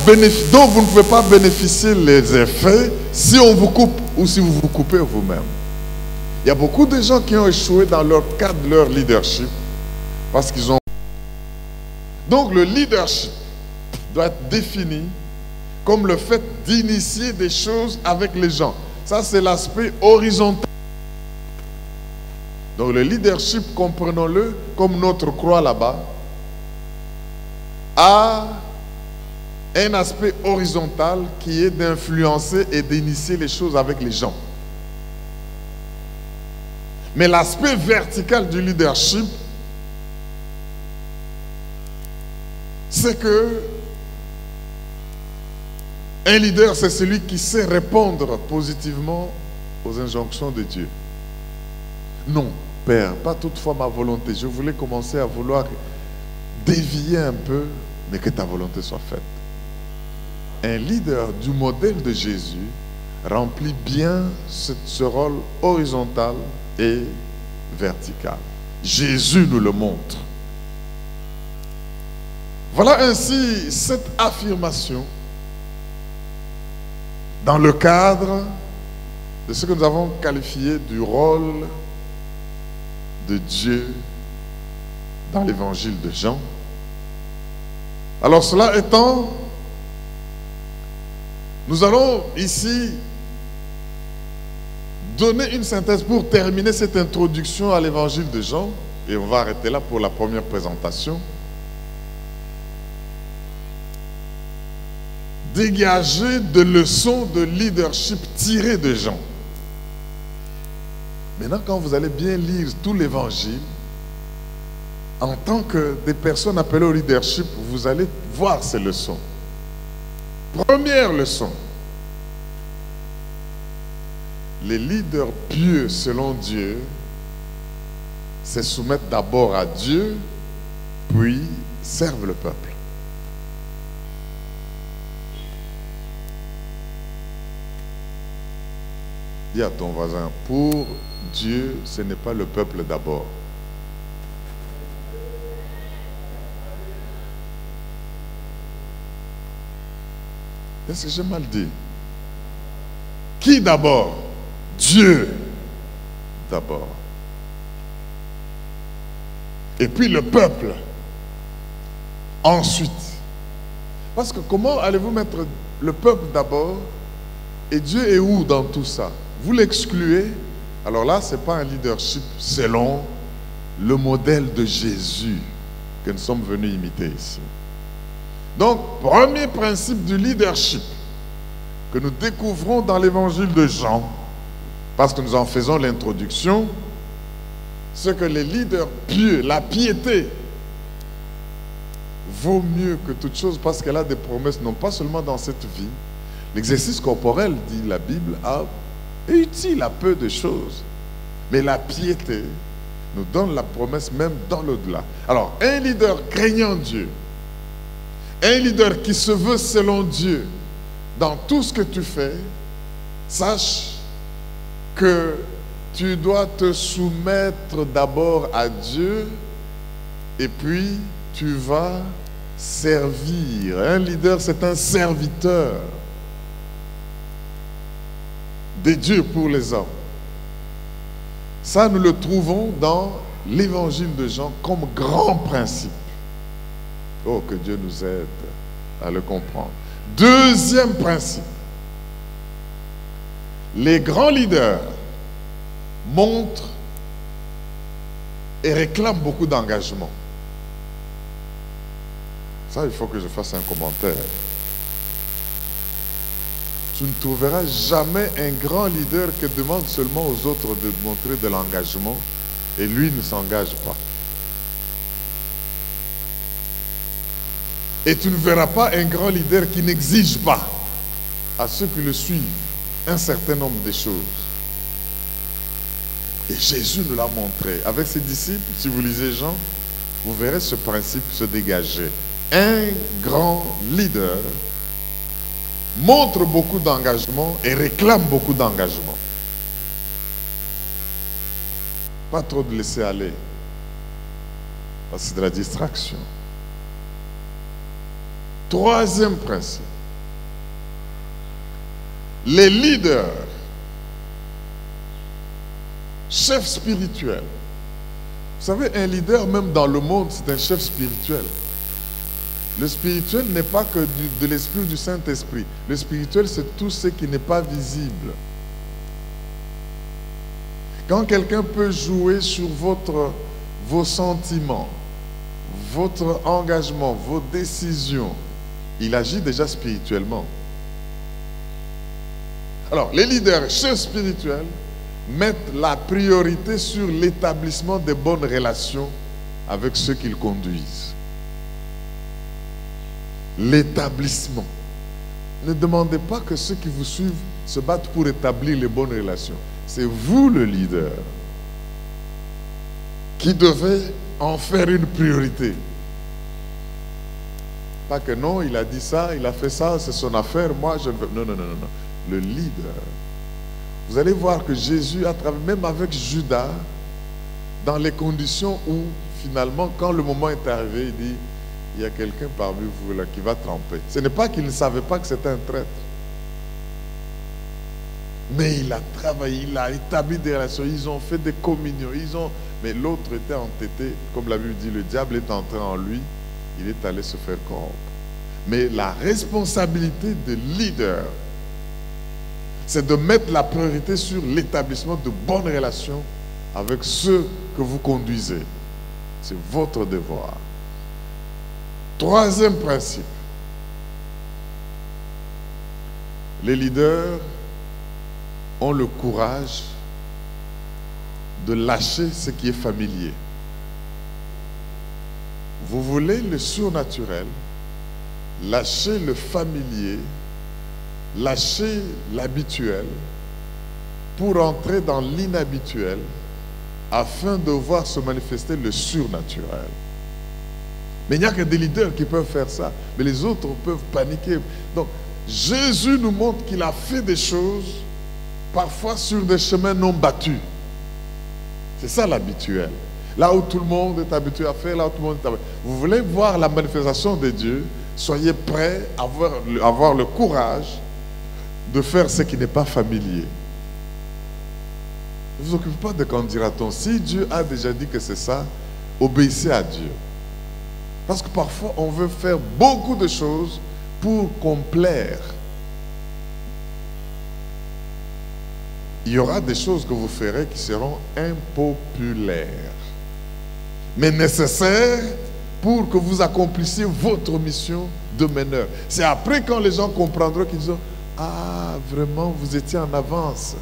dont vous ne pouvez pas bénéficier les effets si on vous coupe ou si vous vous coupez vous-même. Il y a beaucoup de gens qui ont échoué dans leur cadre de leur leadership parce qu'ils ont... Donc le leadership doit être défini comme le fait d'initier des choses avec les gens. Ça, c'est l'aspect horizontal. Donc le leadership, comprenons-le comme notre croix là-bas, a un aspect horizontal qui est d'influencer et d'initier les choses avec les gens. Mais l'aspect vertical du leadership, c'est que un leader, c'est celui qui sait répondre positivement aux injonctions de Dieu. Non, Père, pas toutefois ma volonté. Je voulais commencer à vouloir dévier un peu, mais que ta volonté soit faite. Un leader du modèle de Jésus remplit bien ce rôle horizontal et vertical. Jésus nous le montre. Voilà ainsi cette affirmation dans le cadre de ce que nous avons qualifié du rôle de Dieu dans l'évangile de Jean. Alors cela étant, nous allons ici donner une synthèse pour terminer cette introduction à l'évangile de Jean, et on va arrêter là pour la première présentation. Dégager de leçons de leadership tirées de Jean. Maintenant, quand vous allez bien lire tout l'évangile, en tant que des personnes appelées au leadership, vous allez voir ces leçons. Première leçon. Les leaders pieux selon Dieu se soumettent d'abord à Dieu, puis servent le peuple. Dis à ton voisin, pour Dieu, ce n'est pas le peuple d'abord. Est-ce que j'ai mal dit? Qui d'abord? Dieu d'abord. Et puis le peuple ensuite. Parce que comment allez-vous mettre le peuple d'abord et Dieu est où dans tout ça? Vous l'excluez. Alors là, ce n'est pas un leadership selon le modèle de Jésus que nous sommes venus imiter ici. Donc, premier principe du leadership que nous découvrons dans l'évangile de Jean, parce que nous en faisons l'introduction, c'est que les leaders pieux, la piété, vaut mieux que toute chose parce qu'elle a des promesses, non pas seulement dans cette vie. L'exercice corporel, dit la Bible, est utile à peu de choses. Mais la piété nous donne la promesse même dans l'au-delà. Alors, un leader craignant Dieu, un leader qui se veut selon Dieu, dans tout ce que tu fais, sache que tu dois te soumettre d'abord à Dieu et puis tu vas servir. Un leader, c'est un serviteur de Dieu pour les hommes. Ça, nous le trouvons dans l'évangile de Jean comme grand principe. Oh, que Dieu nous aide à le comprendre. Deuxième principe. Les grands leaders montrent et réclament beaucoup d'engagement. Ça, il faut que je fasse un commentaire. Tu ne trouveras jamais un grand leader qui demande seulement aux autres de montrer de l'engagement et lui ne s'engage pas. Et tu ne verras pas un grand leader qui n'exige pas à ceux qui le suivent un certain nombre de choses. Et Jésus nous l'a montré. Avec ses disciples, si vous lisez Jean, vous verrez ce principe se dégager. Un grand leader montre beaucoup d'engagement et réclame beaucoup d'engagement. Pas trop de laisser aller. Parce que c'est de la distraction. Troisième principe. Les leaders, chefs spirituels. Vous savez, un leader, même dans le monde, c'est un chef spirituel. Le spirituel n'est pas que de l'esprit du Saint-Esprit. Le spirituel, c'est tout ce qui n'est pas visible. Quand quelqu'un peut jouer sur vos sentiments, votre engagement, vos décisions, il agit déjà spirituellement. Alors, les leaders chefs spirituels mettent la priorité sur l'établissement de bonnes relations avec ceux qu'ils conduisent. L'établissement. Ne demandez pas que ceux qui vous suivent se battent pour établir les bonnes relations. C'est vous le leader qui devez en faire une priorité. Pas que non, il a dit ça, il a fait ça, c'est son affaire, moi je ne veux... Non, non, non, non. Le leader. Vous allez voir que Jésus, à travers, même avec Judas, dans les conditions où, finalement, quand le moment est arrivé, il dit, il y a quelqu'un parmi vous là qui va tremper. Ce n'est pas qu'il ne savait pas que c'était un traître. Mais il a travaillé, il a établi des relations, ils ont fait des communions, mais l'autre était entêté, comme la Bible dit, le diable est entré en lui, il est allé se faire corrompre. Mais la responsabilité de leader, c'est de mettre la priorité sur l'établissement de bonnes relations avec ceux que vous conduisez. C'est votre devoir. Troisième principe. Les leaders ont le courage de lâcher ce qui est familier. Vous voulez le surnaturel, lâchez le familier, lâchez l'habituel pour entrer dans l'inhabituel afin de voir se manifester le surnaturel. Mais il n'y a que des leaders qui peuvent faire ça, mais les autres peuvent paniquer. Donc, Jésus nous montre qu'il a fait des choses parfois sur des chemins non battus. C'est ça l'habituel. Là où tout le monde est habitué à faire, là où tout le monde est habitué. Vous voulez voir la manifestation de Dieu, soyez prêts à avoir le courage de faire ce qui n'est pas familier. Ne vous occupez pas de quand dira-t-on. Si Dieu a déjà dit que c'est ça, obéissez à Dieu. Parce que parfois, on veut faire beaucoup de choses pour complaire. Il y aura des choses que vous ferez qui seront impopulaires, mais nécessaires pour que vous accomplissiez votre mission de meneur. C'est après quand les gens comprendront qu'ils disent « Ah, vraiment, vous étiez en avance. »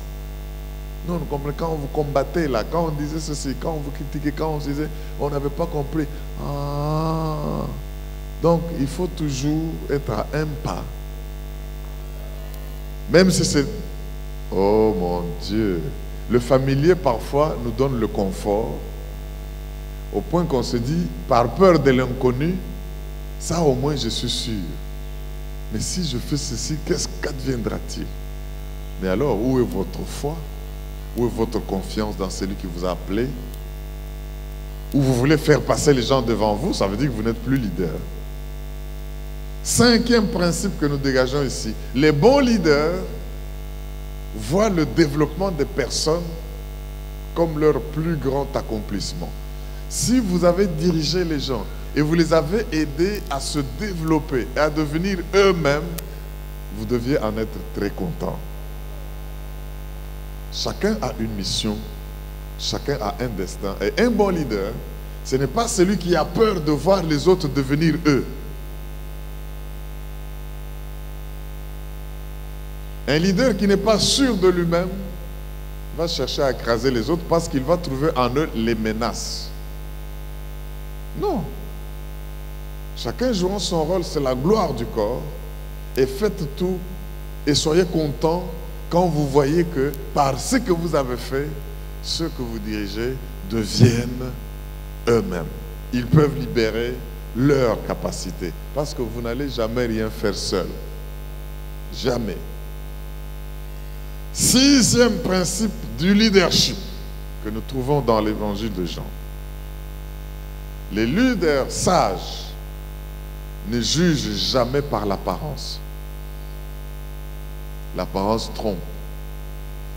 Non, vous comprenez, quand vous combattez là, quand on disait ceci, quand on vous critiquait, quand on disait « On n'avait pas compris. » Ah, donc il faut toujours être à un pas. Même si c'est... Oh mon Dieu, le familier parfois nous donne le confort au point qu'on se dit, par peur de l'inconnu, ça au moins je suis sûr. Mais si je fais ceci, qu'adviendra-t-il? Mais alors, où est votre foi? Où est votre confiance dans celui qui vous a appelé? ou vous voulez faire passer les gens devant vous, ça veut dire que vous n'êtes plus leader. Cinquième principe que nous dégageons ici, les bons leaders voient le développement des personnes comme leur plus grand accomplissement. Si vous avez dirigé les gens et vous les avez aidés à se développer et à devenir eux-mêmes, vous deviez en être très content. Chacun a une mission, chacun a un destin. Et un bon leader, ce n'est pas celui qui a peur de voir les autres devenir eux. Un leader qui n'est pas sûr de lui-même va chercher à écraser les autres parce qu'il va trouver en eux les menaces. Non. Chacun jouant son rôle, c'est la gloire du corps. Et faites tout et soyez contents quand vous voyez que par ce que vous avez fait, ceux que vous dirigez deviennent eux-mêmes. Ils peuvent libérer leur capacité parce que vous n'allez jamais rien faire seul. Jamais. Sixième principe du leadership que nous trouvons dans l'évangile de Jean. Les leaders sages ne jugent jamais par l'apparence. L'apparence trompe.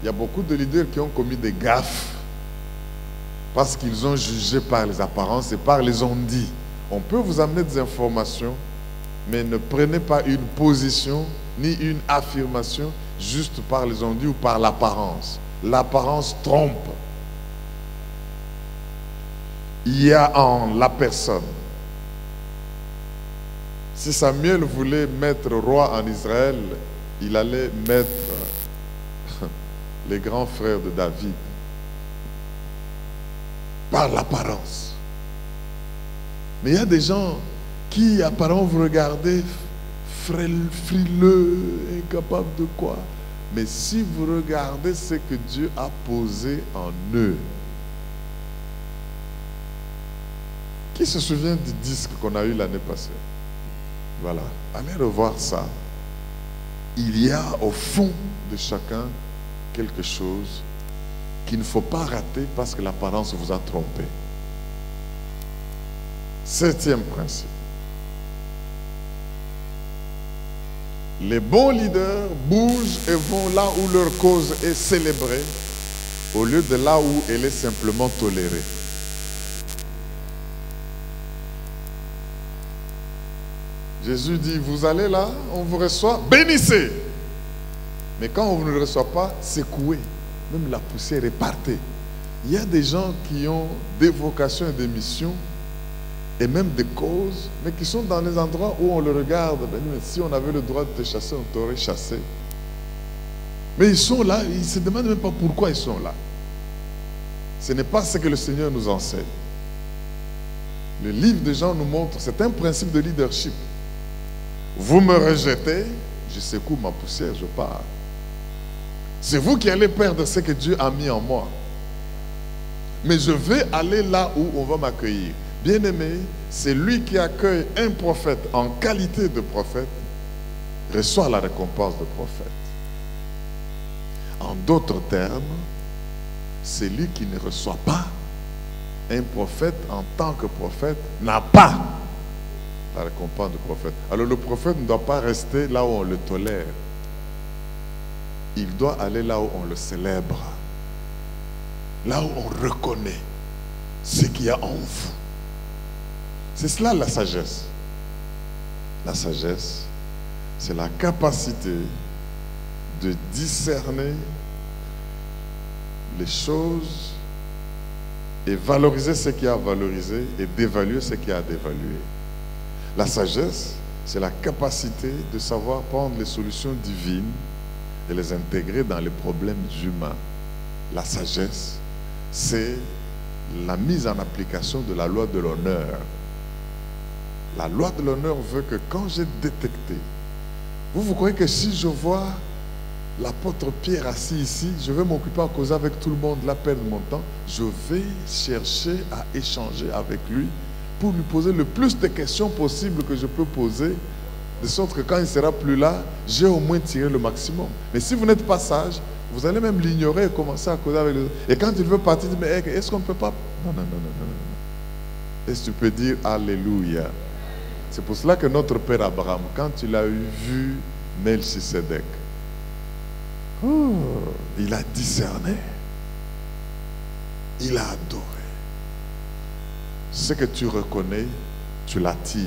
Il y a beaucoup de leaders qui ont commis des gaffes parce qu'ils ont jugé par les apparences et par les on-dit. On peut vous amener des informations, mais ne prenez pas une position ni une affirmation juste par les on-dit ou par l'apparence. L'apparence trompe. Il y a en la personne. Si Samuel voulait mettre roi en Israël, il allait mettre les grands frères de David par l'apparence. Mais il y a des gens qui apparemment vous regardez frileux, incapables de quoi. Mais si vous regardez ce que Dieu a posé en eux, qui se souvient du disque qu'on a eu l'année passée? Voilà, allez revoir ça. Il y a au fond de chacun quelque chose qu'il ne faut pas rater parce que l'apparence vous a trompé. Septième principe. Les bons leaders bougent et vont là où leur cause est célébrée au lieu de là où elle est simplement tolérée. Jésus dit, vous allez là, on vous reçoit, bénissez. Mais quand on ne le reçoit pas, secouez. Même la poussière est partée. Il y a des gens qui ont des vocations et des missions, et même des causes, mais qui sont dans les endroits où on le regarde. Ben, si on avait le droit de te chasser, on t'aurait chassé. Mais ils sont là, ils ne se demandent même pas pourquoi ils sont là. Ce n'est pas ce que le Seigneur nous enseigne. Le livre de Jean nous montre, c'est un principe de leadership. Vous me rejetez, je secoue ma poussière, je pars. C'est vous qui allez perdre ce que Dieu a mis en moi. Mais je vais aller là où on va m'accueillir. Bien-aimé, c'est lui qui accueille un prophète en qualité de prophète, reçoit la récompense de prophète. En d'autres termes, c'est lui qui ne reçoit pas un prophète en tant que prophète, n'a pas la récompense de prophète. Alors le prophète ne doit pas rester là où on le tolère. Il doit aller là où on le célèbre. Là où on reconnaît ce qu'il y a en vous. C'est cela la sagesse. La sagesse, c'est la capacité de discerner les choses et valoriser ce qu'il y a à valoriser et d'évaluer ce qu'il y a à dévaluer. La sagesse, c'est la capacité de savoir prendre les solutions divines et les intégrer dans les problèmes humains. La sagesse, c'est la mise en application de la loi de l'honneur. La loi de l'honneur veut que quand j'ai détecté, vous croyez que si je vois l'apôtre Pierre assis ici, je vais m'occuper à causer avec tout le monde, la perdre mon temps, je vais chercher à échanger avec lui pour lui poser le plus de questions possibles que je peux poser, de sorte que quand il ne sera plus là, j'ai au moins tiré le maximum. Mais si vous n'êtes pas sage, vous allez même l'ignorer et commencer à causer avec lui. Et quand il veut partir, il dit, mais est-ce qu'on ne peut pas? Non, non, non, non, non. Est-ce que tu peux dire Alléluia? C'est pour cela que notre père Abraham, quand il a vu Melchisedec, il a discerné. Il a adoré. Ce que tu reconnais, tu l'attires.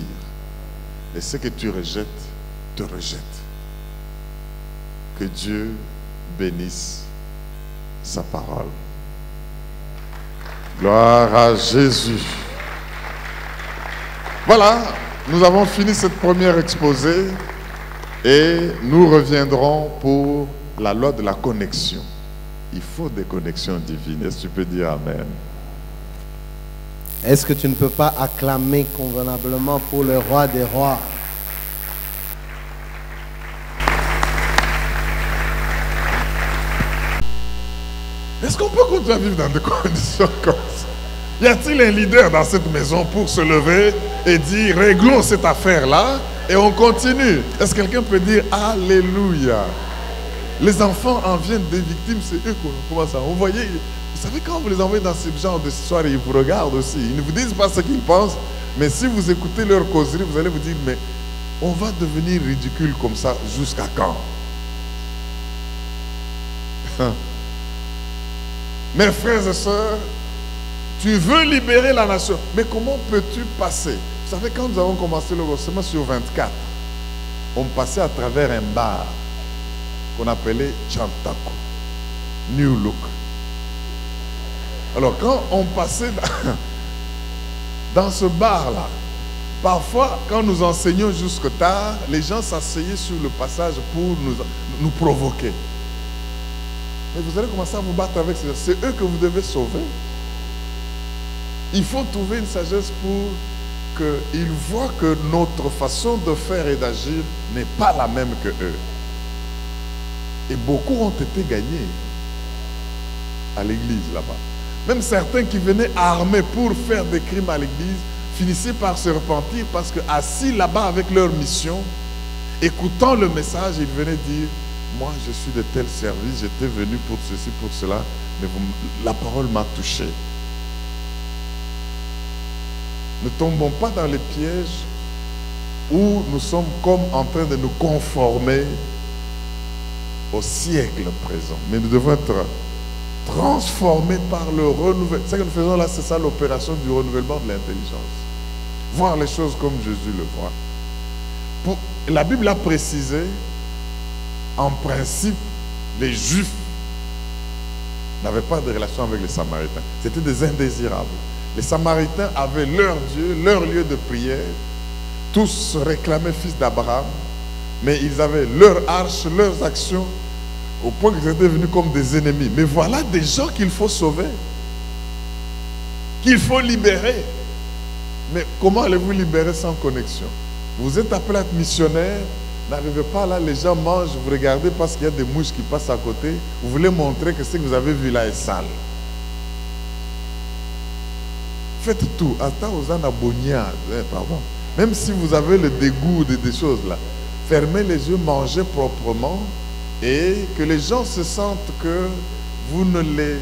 Et ce que tu rejettes, te rejette. Que Dieu bénisse sa parole. Gloire à Jésus. Voilà, nous avons fini cette première exposé et nous reviendrons pour la loi de la connexion. Il faut des connexions divines. Est-ce que tu peux dire Amen? Est-ce que tu ne peux pas acclamer convenablement pour le roi des rois? Est-ce qu'on peut continuer à vivre dans des conditions comme ça? Y a-t-il un leader dans cette maison pour se lever et dire réglons cette affaire-là et on continue? Est-ce que quelqu'un peut dire Alléluia? Les enfants en viennent des victimes, c'est eux qu'on commence à envoyer. Vous savez, quand vous les envoyez dans ce genre de soirée, ils vous regardent aussi. Ils ne vous disent pas ce qu'ils pensent, mais si vous écoutez leur causerie, vous allez vous dire, mais on va devenir ridicule comme ça jusqu'à quand? Mes frères et sœurs, tu veux libérer la nation, mais comment peux-tu passer? Vous savez, quand nous avons commencé le recensement sur 24, on passait à travers un bar qu'on appelait Chantaku, New Look. Alors quand on passait dans ce bar-là, parfois quand nous enseignions jusque tard, les gens s'asseyaient sur le passage pour nous provoquer. Mais vous allez commencer à vous battre avec ces gens. C'est eux que vous devez sauver. Il faut trouver une sagesse pour qu'ils voient que notre façon de faire et d'agir n'est pas la même que eux. Et beaucoup ont été gagnés à l'église là-bas. Même certains qui venaient armés pour faire des crimes à l'église finissaient par se repentir parce que assis là-bas avec leur mission, écoutant le message, ils venaient dire moi je suis de tel service, j'étais venu pour ceci, pour cela, mais la parole m'a touché. Ne tombons pas dans les pièges où nous sommes comme en train de nous conformer au siècle présent. Mais nous devons être transformés par le renouvellement. Ce que nous faisons là, c'est ça l'opération du renouvellement de l'intelligence. Voir les choses comme Jésus le voit. La Bible a précisé, en principe, les Juifs n'avaient pas de relation avec les Samaritains. C'était des indésirables. Les Samaritains avaient leur Dieu, leur lieu de prière. Tous se réclamaient fils d'Abraham. Mais ils avaient leur arche, leurs actions, au point qu'ils étaient venus comme des ennemis. Mais voilà des gens qu'il faut sauver, qu'il faut libérer. Mais comment allez-vous libérer sans connexion? Vous êtes appelé à être missionnaire, n'arrivez pas là, les gens mangent, vous regardez parce qu'il y a des mouches qui passent à côté, vous voulez montrer que ce que vous avez vu là est sale. Faites tout, pardon. Même si vous avez le dégoût des choses là, fermez les yeux, mangez proprement et que les gens se sentent que vous ne les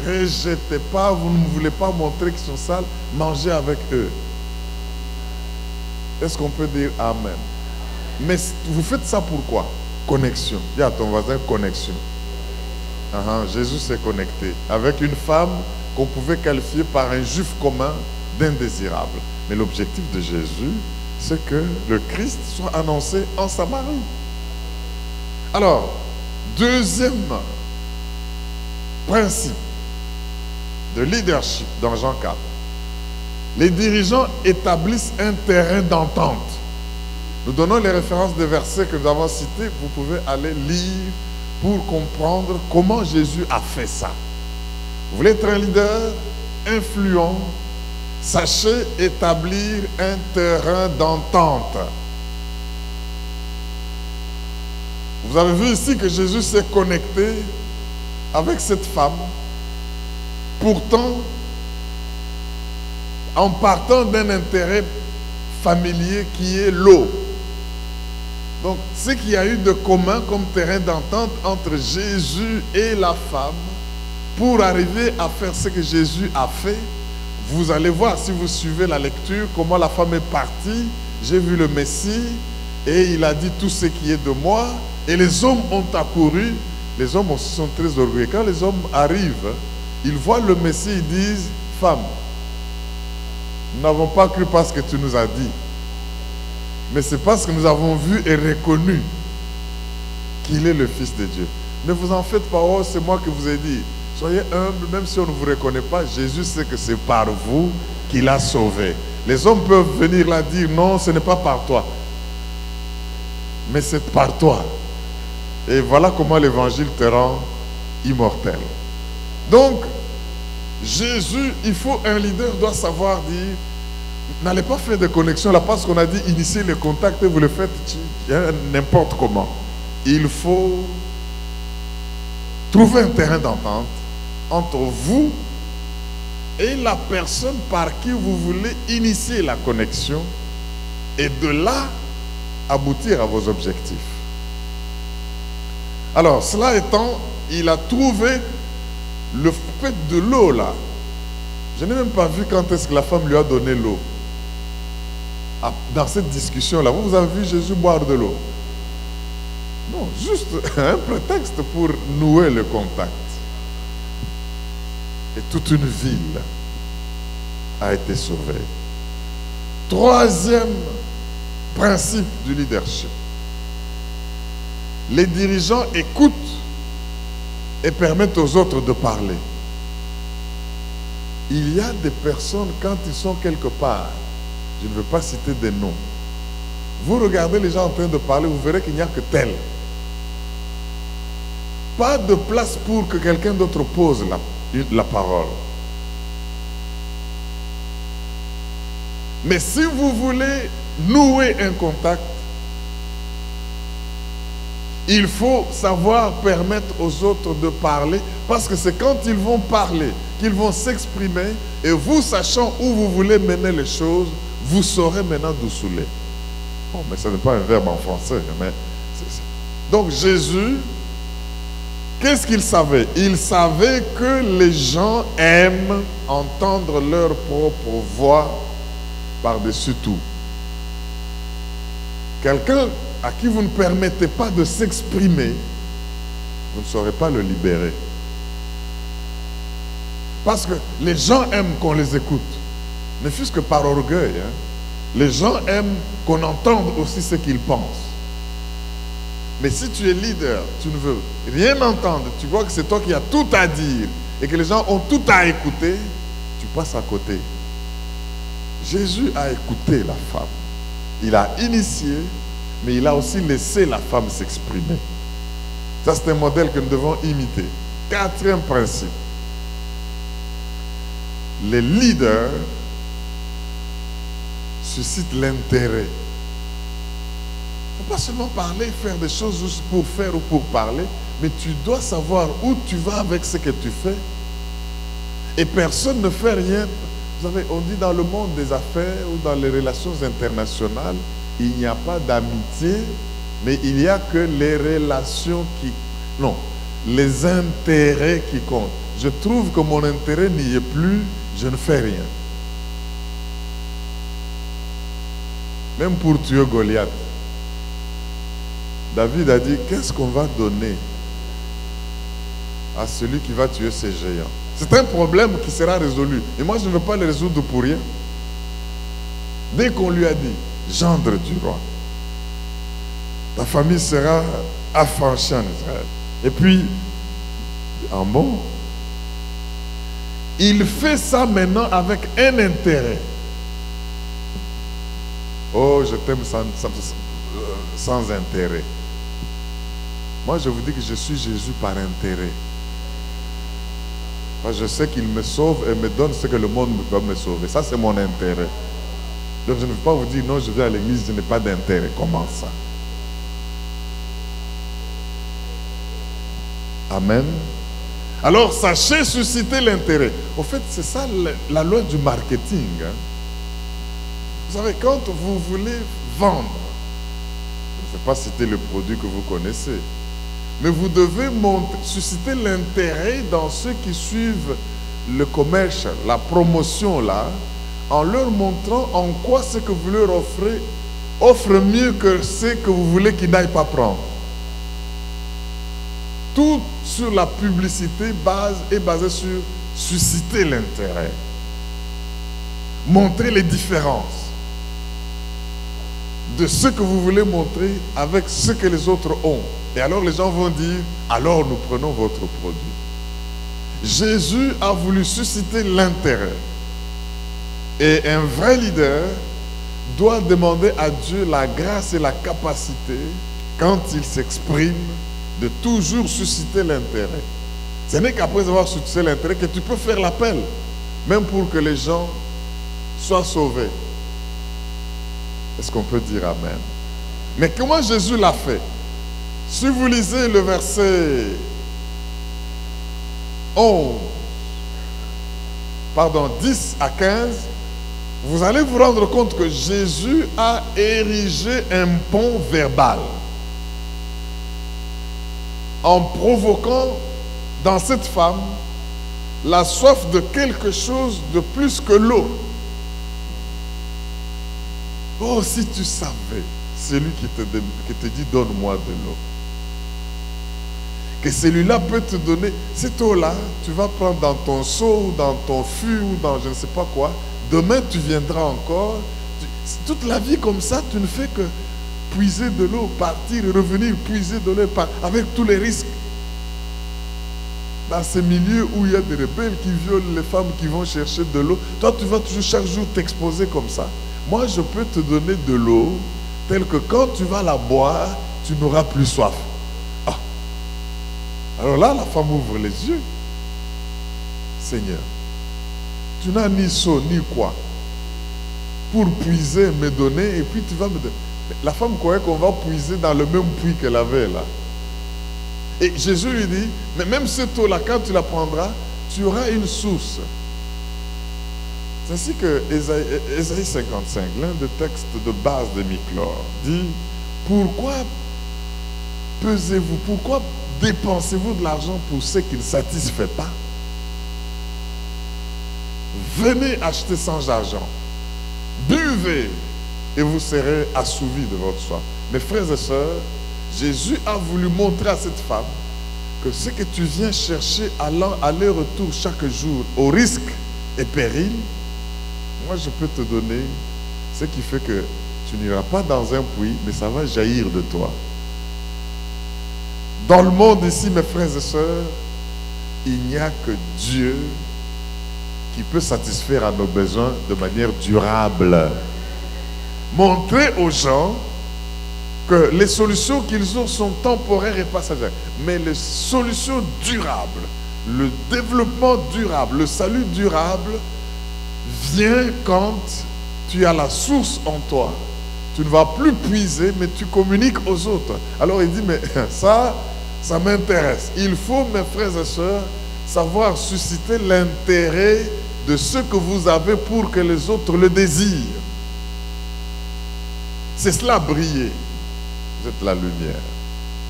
rejetez pas, vous ne voulez pas montrer qu'ils sont sales, mangez avec eux. Est-ce qu'on peut dire Amen? Mais vous faites ça pourquoi? Connexion. Dis à ton voisin connexion. Jésus s'est connecté avec une femme qu'on pouvait qualifier par un juif commun d'indésirable. Mais l'objectif de Jésus, c'est que le Christ soit annoncé en Samarie. Alors, deuxième principe de leadership dans Jean 4. Les dirigeants établissent un terrain d'entente. Nous donnons les références des versets que nous avons cités. Vous pouvez aller lire pour comprendre comment Jésus a fait ça. Vous voulez être un leader influent? Sachez établir un terrain d'entente. Vous avez vu ici que Jésus s'est connecté avec cette femme. Pourtant, en partant d'un intérêt familier qui est l'eau. Donc, ce qu'il y a eu de commun comme terrain d'entente entre Jésus et la femme, pour arriver à faire ce que Jésus a fait, vous allez voir, si vous suivez la lecture, comment la femme est partie. J'ai vu le Messie et il a dit tout ce qui est de moi. Et les hommes ont accouru. Les hommes aussi sont très orgueilleux. Quand les hommes arrivent, ils voient le Messie, ils disent, femme, nous n'avons pas cru parce que tu nous as dit. Mais c'est parce que nous avons vu et reconnu qu'il est le Fils de Dieu. Ne vous en faites pas, oh, c'est moi qui vous ai dit. Soyez humbles, même si on ne vous reconnaît pas, Jésus sait que c'est par vous qu'il a sauvé. Les hommes peuvent venir là dire, non, ce n'est pas par toi. Mais c'est par toi. Et voilà comment l'évangile te rend immortel. Donc, Jésus, il faut, un leader doit savoir dire, n'allez pas faire de connexion là parce qu'on a dit initier les contacts et vous le faites n'importe comment. Il faut trouver un terrain d'entente entre vous et la personne par qui vous voulez initier la connexion et de là aboutir à vos objectifs. Alors, cela étant, il a trouvé le fait de l'eau là. Je n'ai même pas vu quand est-ce que la femme lui a donné l'eau. Dans cette discussion-là, vous avez vu Jésus boire de l'eau? Non, juste un prétexte pour nouer le contact. Et toute une ville a été sauvée. Troisième principe du leadership. Les dirigeants écoutent et permettent aux autres de parler. Il y a des personnes, quand ils sont quelque part, je ne veux pas citer des noms, vous regardez les gens en train de parler, vous verrez qu'il n'y a que tel. Pas de place pour que quelqu'un d'autre pose la parole. Mais si vous voulez nouer un contact, il faut savoir permettre aux autres de parler, parce que c'est quand ils vont parler, qu'ils vont s'exprimer, et vous sachant où vous voulez mener les choses, vous saurez maintenant d'où souler. Bon, mais ce n'est pas un verbe en français. Mais donc Jésus, qu'est-ce qu'il savait? Il savait que les gens aiment entendre leur propre voix par-dessus tout. Quelqu'un à qui vous ne permettez pas de s'exprimer, vous ne saurez pas le libérer. Parce que les gens aiment qu'on les écoute, ne fût-ce que par orgueil. Les gens aiment qu'on entende aussi ce qu'ils pensent. Mais si tu es leader, tu ne veux rien entendre, tu vois que c'est toi qui as tout à dire et que les gens ont tout à écouter, tu passes à côté. Jésus a écouté la femme. Il a initié, mais il a aussi laissé la femme s'exprimer. Ça, c'est un modèle que nous devons imiter. Quatrième principe. Les leaders suscitent l'intérêt. Il ne faut pas seulement parler, faire des choses juste pour faire ou pour parler, mais tu dois savoir où tu vas avec ce que tu fais. Et personne ne fait rien. Vous savez, on dit dans le monde des affaires ou dans les relations internationales, il n'y a pas d'amitié, mais il n'y a que les relations qui... Non, les intérêts qui comptent. Je trouve que mon intérêt n'y est plus, je ne fais rien. Même pour tuer Goliath, David a dit, qu'est-ce qu'on va donner à celui qui va tuer ces géants? C'est un problème qui sera résolu. Et moi, je ne veux pas le résoudre pour rien. Dès qu'on lui a dit, gendre du roi, ta famille sera affranchie en Israël. Et puis, en bon, il fait ça maintenant avec un intérêt. Oh, je t'aime sans intérêt. Moi, je vous dis que je suis Jésus par intérêt. Je sais qu'il me sauve et me donne ce que le monde va me sauver. Ça, c'est mon intérêt. Donc, je ne veux pas vous dire, non, je vais à l'église, je n'ai pas d'intérêt. Comment ça? Amen. Alors, sachez susciter l'intérêt. Au fait, c'est ça la loi du marketing. Vous savez, quand vous voulez vendre, je ne vais pas citer le produit que vous connaissez, mais vous devez susciter l'intérêt dans ceux qui suivent le commercial, la promotion là, en leur montrant en quoi ce que vous leur offrez offre mieux que ce que vous voulez qu'ils n'aillent pas prendre. Tout sur la publicité est basé sur susciter l'intérêt, montrer les différences de ce que vous voulez montrer avec ce que les autres ont. Et alors les gens vont dire, alors nous prenons votre produit. Jésus a voulu susciter l'intérêt. Et un vrai leader doit demander à Dieu la grâce et la capacité, quand il s'exprime, de toujours susciter l'intérêt. Ce n'est qu'après avoir suscité l'intérêt que tu peux faire l'appel, même pour que les gens soient sauvés. Est-ce qu'on peut dire Amen? Mais comment Jésus l'a fait? Si vous lisez le verset 10 à 15, vous allez vous rendre compte que Jésus a érigé un pont verbal en provoquant dans cette femme la soif de quelque chose de plus que l'eau. Oh, si tu savais, celui qui te dit donne-moi de l'eau, que celui-là peut te donner cette eau-là, tu vas prendre dans ton seau, dans ton fût ou dans je ne sais pas quoi. Demain, tu viendras encore. Toute la vie comme ça, tu ne fais que puiser de l'eau, partir, revenir, puiser de l'eau, avec tous les risques. Dans ces milieux où il y a des rebelles qui violent les femmes qui vont chercher de l'eau, toi, tu vas toujours chaque jour t'exposer comme ça. Moi, je peux te donner de l'eau telle que quand tu vas la boire, tu n'auras plus soif. Ah. Alors là, la femme ouvre les yeux. Seigneur, tu n'as ni seau, ni quoi pour puiser, me donner, et puis tu vas me donner. La femme croyait qu'on va puiser dans le même puits qu'elle avait là. Et Jésus lui dit, mais même cette eau-là, quand tu la prendras, tu auras une source. C'est ainsi que Ésaïe 55, l'un des textes de base de Michlor, dit, pourquoi pesez-vous, pourquoi dépensez-vous de l'argent pour ce qui ne satisfait pas? Venez acheter sans argent, buvez et vous serez assouvis de votre soif. Mes frères et sœurs, Jésus a voulu montrer à cette femme que ce que tu viens chercher aller-retour chaque jour, au risque et péril, moi je peux te donner ce qui fait que tu n'iras pas dans un puits, mais ça va jaillir de toi. Dans le monde ici, mes frères et sœurs, il n'y a que Dieu qui peut satisfaire à nos besoins de manière durable. Montrer aux gens que les solutions qu'ils ont sont temporaires et passagères. Mais les solutions durables, le développement durable, le salut durable vient quand tu as la source en toi. Tu ne vas plus puiser, mais tu communiques aux autres. Alors il dit, mais ça m'intéresse. Il faut, mes frères et sœurs, savoir susciter l'intérêt de ce que vous avez pour que les autres le désirent. C'est cela, briller. Vous êtes la lumière.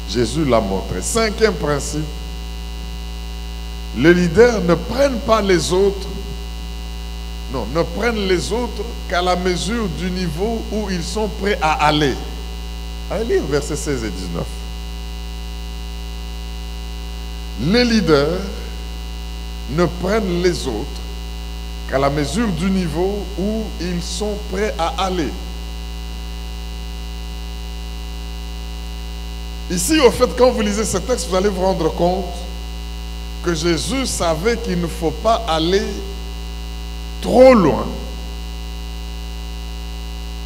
Jésus l'a montré. Cinquième principe, les leaders ne prennent pas les autres, non, ne prennent les autres qu'à la mesure du niveau où ils sont prêts à aller. Allez lire versets 16 et 19. Les leaders ne prennent les autres qu'à la mesure du niveau où ils sont prêts à aller. Ici, au fait, quand vous lisez ce texte, vous allez vous rendre compte que Jésus savait qu'il ne faut pas aller trop loin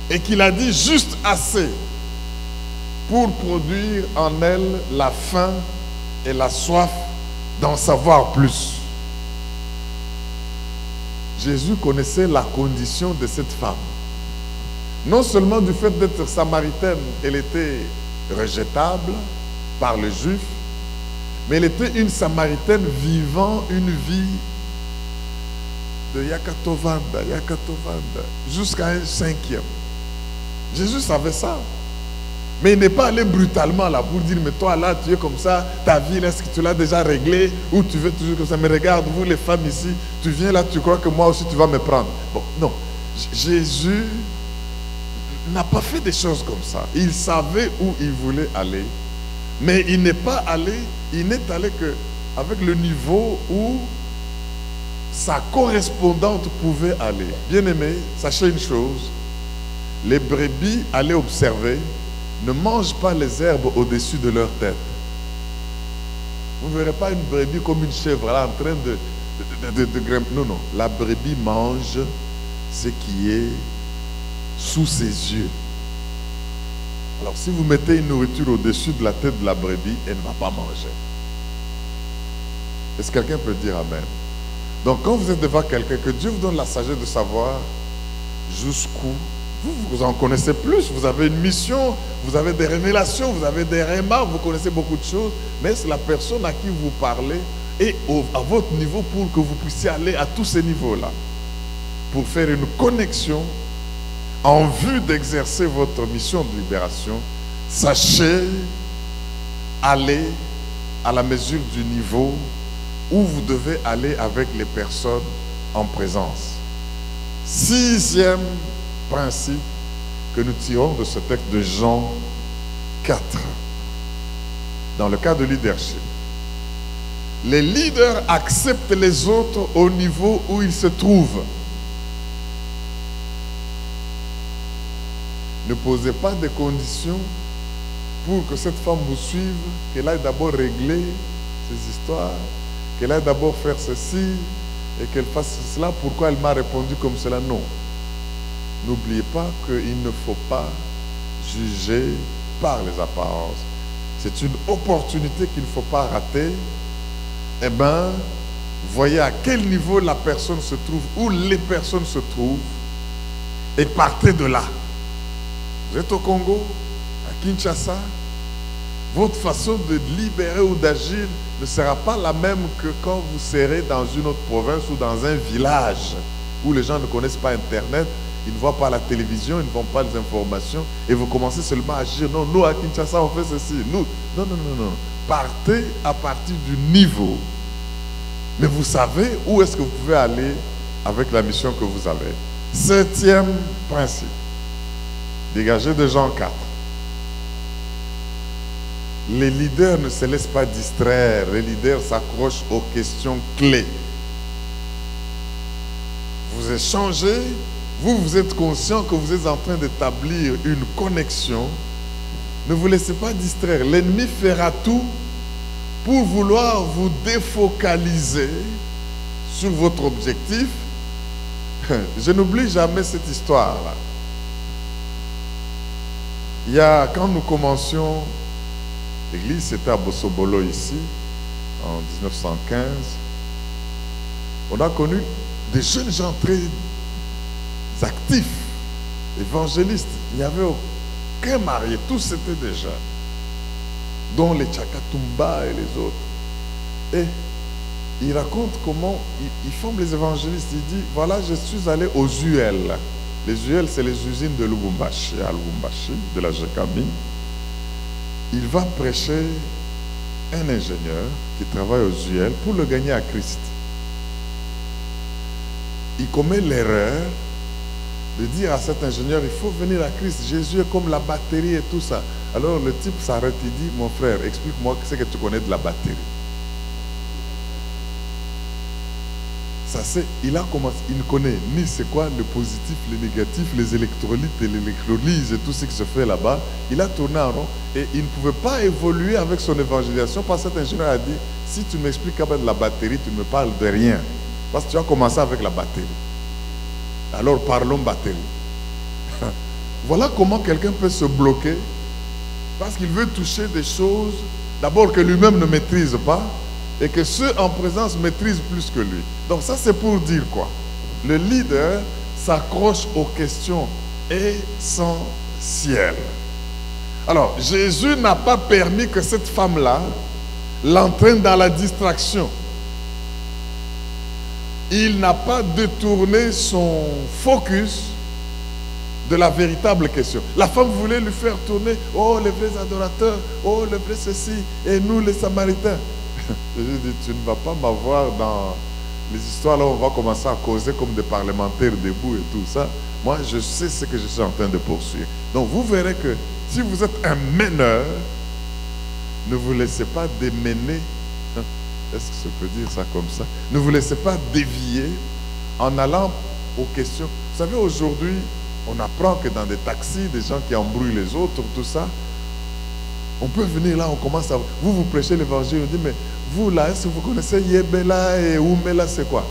et qu'il a dit juste assez pour produire en elle la faim et la soif d'en savoir plus. Jésus connaissait la condition de cette femme. Non seulement du fait d'être samaritaine, elle était rejetable par les Juifs, mais elle était une Samaritaine vivant une vie de Yakatovanda, jusqu'à un cinquième. Jésus savait ça. Mais il n'est pas allé brutalement là pour dire, mais toi là, tu es comme ça, ta vie, est-ce que tu l'as déjà réglée ou tu veux toujours comme ça? Mais regarde, vous les femmes ici, tu viens là, tu crois que moi aussi tu vas me prendre. Bon, non. Jésus n'a pas fait des choses comme ça. Il savait où il voulait aller, mais il n'est pas allé, il n'est allé que avec le niveau où sa correspondante pouvait aller. Bien-aimé, sachez une chose, les brebis allaient observer, ne mangent pas les herbes au-dessus de leur tête. Vous ne verrez pas une brebis comme une chèvre là en train de grimper. Non, non, la brebis mange ce qui est sous ses yeux. Alors si vous mettez une nourriture au-dessus de la tête de la brebis, elle ne va pas manger. Est-ce que quelqu'un peut dire amen? Donc quand vous êtes devant quelqu'un, que Dieu vous donne la sagesse de savoir jusqu'où, vous en connaissez plus, vous avez une mission, vous avez des révélations, vous avez des remarques, vous connaissez beaucoup de choses, mais c'est la personne à qui vous parlez et à votre niveau pour que vous puissiez aller à tous ces niveaux-là, pour faire une connexion en vue d'exercer votre mission de libération. Sachez aller à la mesure du niveau où vous devez aller avec les personnes en présence. 6e principe que nous tirons de ce texte de Jean 4. Dans le cas de leadership, les leaders acceptent les autres au niveau où ils se trouvent. Ne posez pas de conditions pour que cette femme vous suive, qu'elle aille d'abord régler ses histoires, qu'elle aille d'abord faire ceci et qu'elle fasse cela. Pourquoi elle m'a répondu comme cela? Non. N'oubliez pas qu'il ne faut pas juger par les apparences. C'est une opportunité qu'il ne faut pas rater. Eh bien, voyez à quel niveau la personne se trouve, où les personnes se trouvent, et partez de là. Vous êtes au Congo, à Kinshasa, votre façon de libérer ou d'agir ne sera pas la même que quand vous serez dans une autre province ou dans un village où les gens ne connaissent pas Internet, ils ne voient pas la télévision, ils ne voient pas les informations et vous commencez seulement à agir. Non, nous à Kinshasa on fait ceci. Nous, non, non, non, non. Partez à partir du niveau. Mais vous savez où est-ce que vous pouvez aller avec la mission que vous avez. 7e principe. Dégagé de Jean 4. Les leaders ne se laissent pas distraire. Les leaders s'accrochent aux questions clés. Vous échangez, vous êtes conscient que vous êtes en train d'établir une connexion. Ne vous laissez pas distraire. L'ennemi fera tout pour vouloir vous défocaliser sur votre objectif. Je n'oublie jamais cette histoire-là. Il y a, quand nous commencions, l'église c'était à Bossobolo ici, en 1915, on a connu des jeunes gens très actifs, évangélistes. Il n'y avait aucun marié, tous étaient des jeunes, dont les Tchakatumba et les autres. Et il raconte comment ils forment les évangélistes. Il dit, voilà, je suis allé aux UL. Les UL, c'est les usines de Lubumbashi, à Lubumbashi, de la Jekami. Il va prêcher un ingénieur qui travaille aux UL pour le gagner à Christ. Il commet l'erreur de dire à cet ingénieur, il faut venir à Christ, Jésus est comme la batterie et tout ça. Alors le type s'arrête et dit, mon frère, explique-moi ce que tu connais de la batterie. Ça c'est, il a commencé, il ne connaît ni c'est quoi le positif, le négatif, les électrolytes et l'électrolyse et tout ce qui se fait là-bas. Il a tourné en rond et il ne pouvait pas évoluer avec son évangélisation parce que cet ingénieur a dit, si tu m'expliques de la batterie, tu ne me parles de rien. Parce que tu as commencé avec la batterie. Alors parlons batterie. Voilà comment quelqu'un peut se bloquer parce qu'il veut toucher des choses d'abord que lui-même ne maîtrise pas et que ceux en présence maîtrisent plus que lui. Donc ça c'est pour dire quoi? Le leader s'accroche aux questions essentielles. Alors Jésus n'a pas permis que cette femme-là l'entraîne dans la distraction. Il n'a pas détourné son focus de la véritable question. La femme voulait lui faire tourner, oh les vrais adorateurs, oh les vrais ceci, et nous les Samaritains. Jésus dit, tu ne vas pas m'avoir dans les histoires là où on va commencer à causer comme des parlementaires debout et tout ça. Moi, je sais ce que je suis en train de poursuivre. Donc, vous verrez que si vous êtes un meneur, ne vous laissez pas démener. Est-ce que je peux dire ça comme ça? Ne vous laissez pas dévier en allant aux questions. Vous savez, aujourd'hui, on apprend que dans des taxis, des gens qui embrouillent les autres, tout ça, on peut venir là, on commence à... Vous prêchez l'évangile, on dit, mais vous là, est-ce que vous connaissez Yebela et Oumela, c'est quoi?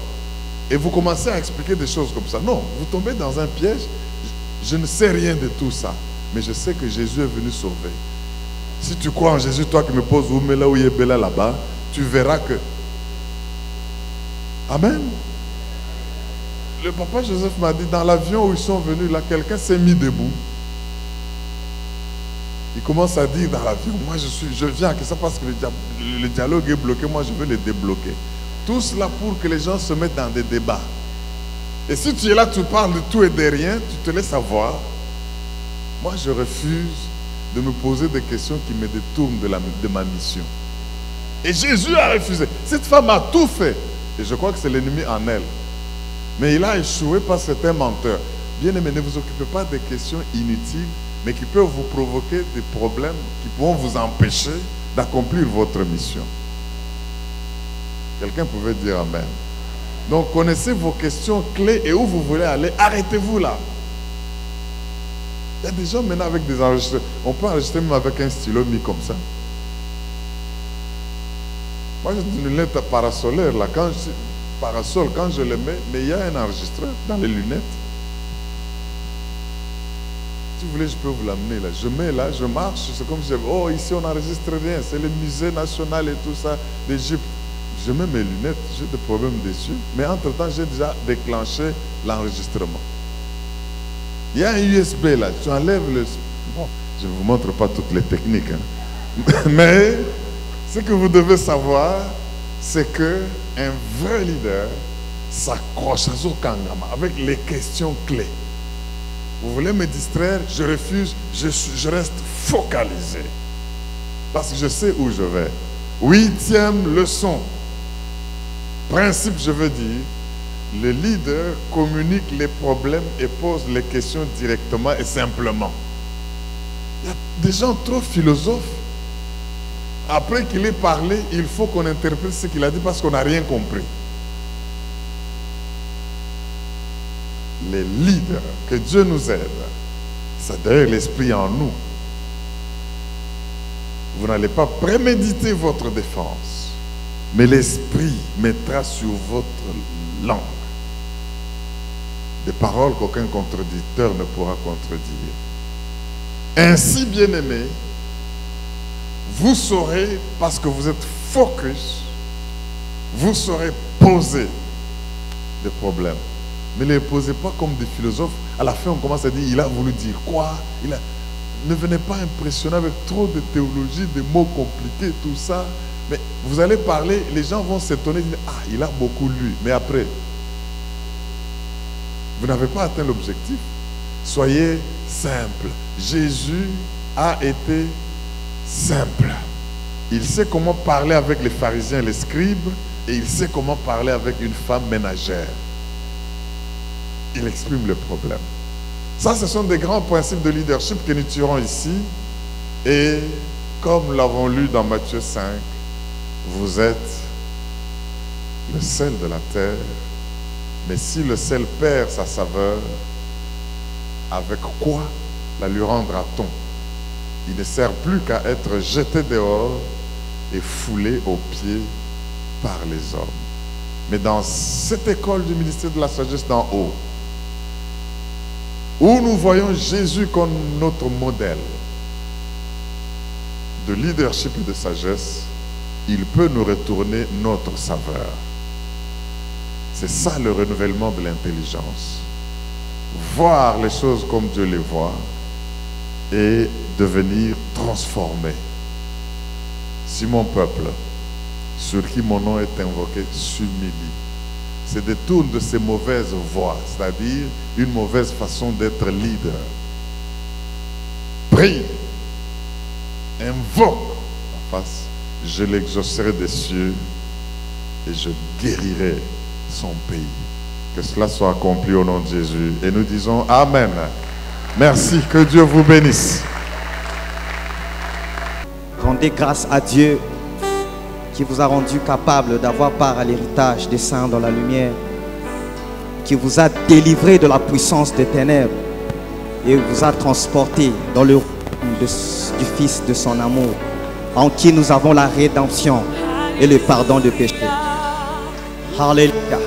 Et vous commencez à expliquer des choses comme ça. Non, vous tombez dans un piège. Je ne sais rien de tout ça, mais je sais que Jésus est venu sauver. Si tu crois en Jésus, toi qui me poses Oumela ou Yebela là-bas, tu verras que... Amen. Le papa Joseph m'a dit, dans l'avion où ils sont venus, là, quelqu'un s'est mis debout. Il commence à dire dans l'avion, moi je viens que ça parce que le dialogue est bloqué, moi je veux le débloquer. Tout cela pour que les gens se mettent dans des débats. Et si tu es là, tu parles de tout et de rien, tu te laisses avoir. Moi je refuse de me poser des questions qui me détournent de ma mission. Et Jésus a refusé. Cette femme a tout fait. Et je crois que c'est l'ennemi en elle. Mais il a échoué parce que c'est un menteur. Bien aimé, ne vous occupez pas des questions inutiles, mais qui peuvent vous provoquer des problèmes qui pourront vous empêcher d'accomplir votre mission. Quelqu'un pouvait dire Amen. Donc connaissez vos questions clés et où vous voulez aller. Arrêtez-vous là. Il y a des gens maintenant avec des enregistrements. On peut enregistrer même avec un stylo mis comme ça. Moi j'ai une lunette parasolaire là. Parasol, quand je le mets, mais il y a un enregistreur dans les lunettes. Si vous voulez, je peux vous l'amener là. Je mets là, je marche, c'est comme si oh, ici on n'enregistre rien, c'est le musée national et tout ça d'Égypte. Je mets mes lunettes, j'ai des problèmes des yeux, mais entre-temps, j'ai déjà déclenché l'enregistrement. Il y a un USB là, tu enlèves le... Bon, je ne vous montre pas toutes les techniques, hein. Mais ce que vous devez savoir, c'est qu'un vrai leader s'accroche à Zokangama avec les questions clés. Vous voulez me distraire, je refuse, je reste focalisé. Parce que je sais où je vais. 8e leçon. Principe, je veux dire, le leader communique les problèmes et pose les questions directement et simplement. Il y a des gens trop philosophes. Après qu'il ait parlé, il faut qu'on interprète ce qu'il a dit parce qu'on n'a rien compris. Les leaders, que Dieu nous aide, c'est d'ailleurs l'esprit en nous. Vous n'allez pas préméditer votre défense, mais l'esprit mettra sur votre langue des paroles qu'aucun contradicteur ne pourra contredire. Ainsi, bien-aimés, vous saurez, parce que vous êtes focus, vous saurez poser des problèmes. Mais ne les posez pas comme des philosophes. À la fin, on commence à dire, il a voulu dire quoi? Ne venez pas impressionner avec trop de théologie, des mots compliqués, tout ça. Mais vous allez parler, les gens vont s'étonner, dire, ah, il a beaucoup lu. Mais après, vous n'avez pas atteint l'objectif. Soyez simple. Jésus a été simple. Il sait comment parler avec les pharisiens et les scribes, et il sait comment parler avec une femme ménagère. Il exprime le problème. Ça, ce sont des grands principes de leadership que nous tirons ici. Et comme nous l'avons lu dans Matthieu 5, vous êtes le sel de la terre. Mais si le sel perd sa saveur, avec quoi la lui rendra-t-on? Il ne sert plus qu'à être jeté dehors et foulé aux pieds par les hommes. Mais dans cette école du ministère de la sagesse d'en haut, où nous voyons Jésus comme notre modèle de leadership et de sagesse, il peut nous retourner notre saveur. C'est ça le renouvellement de l'intelligence. Voir les choses comme Dieu les voit et devenir transformé. Si mon peuple, sur qui mon nom est invoqué, s'humilie, se détourne de ses mauvaises voies, c'est-à-dire une mauvaise façon d'être leader. Prie, invoque la face, je l'exaucerai des cieux et je guérirai son pays. Que cela soit accompli au nom de Jésus. Et nous disons Amen. Merci, que Dieu vous bénisse. Rendez grâce à Dieu qui vous a rendu capable d'avoir part à l'héritage des saints dans la lumière, qui vous a délivré de la puissance des ténèbres et vous a transporté dans le royaume du Fils de son amour, en qui nous avons la rédemption et le pardon de péché. Alléluia.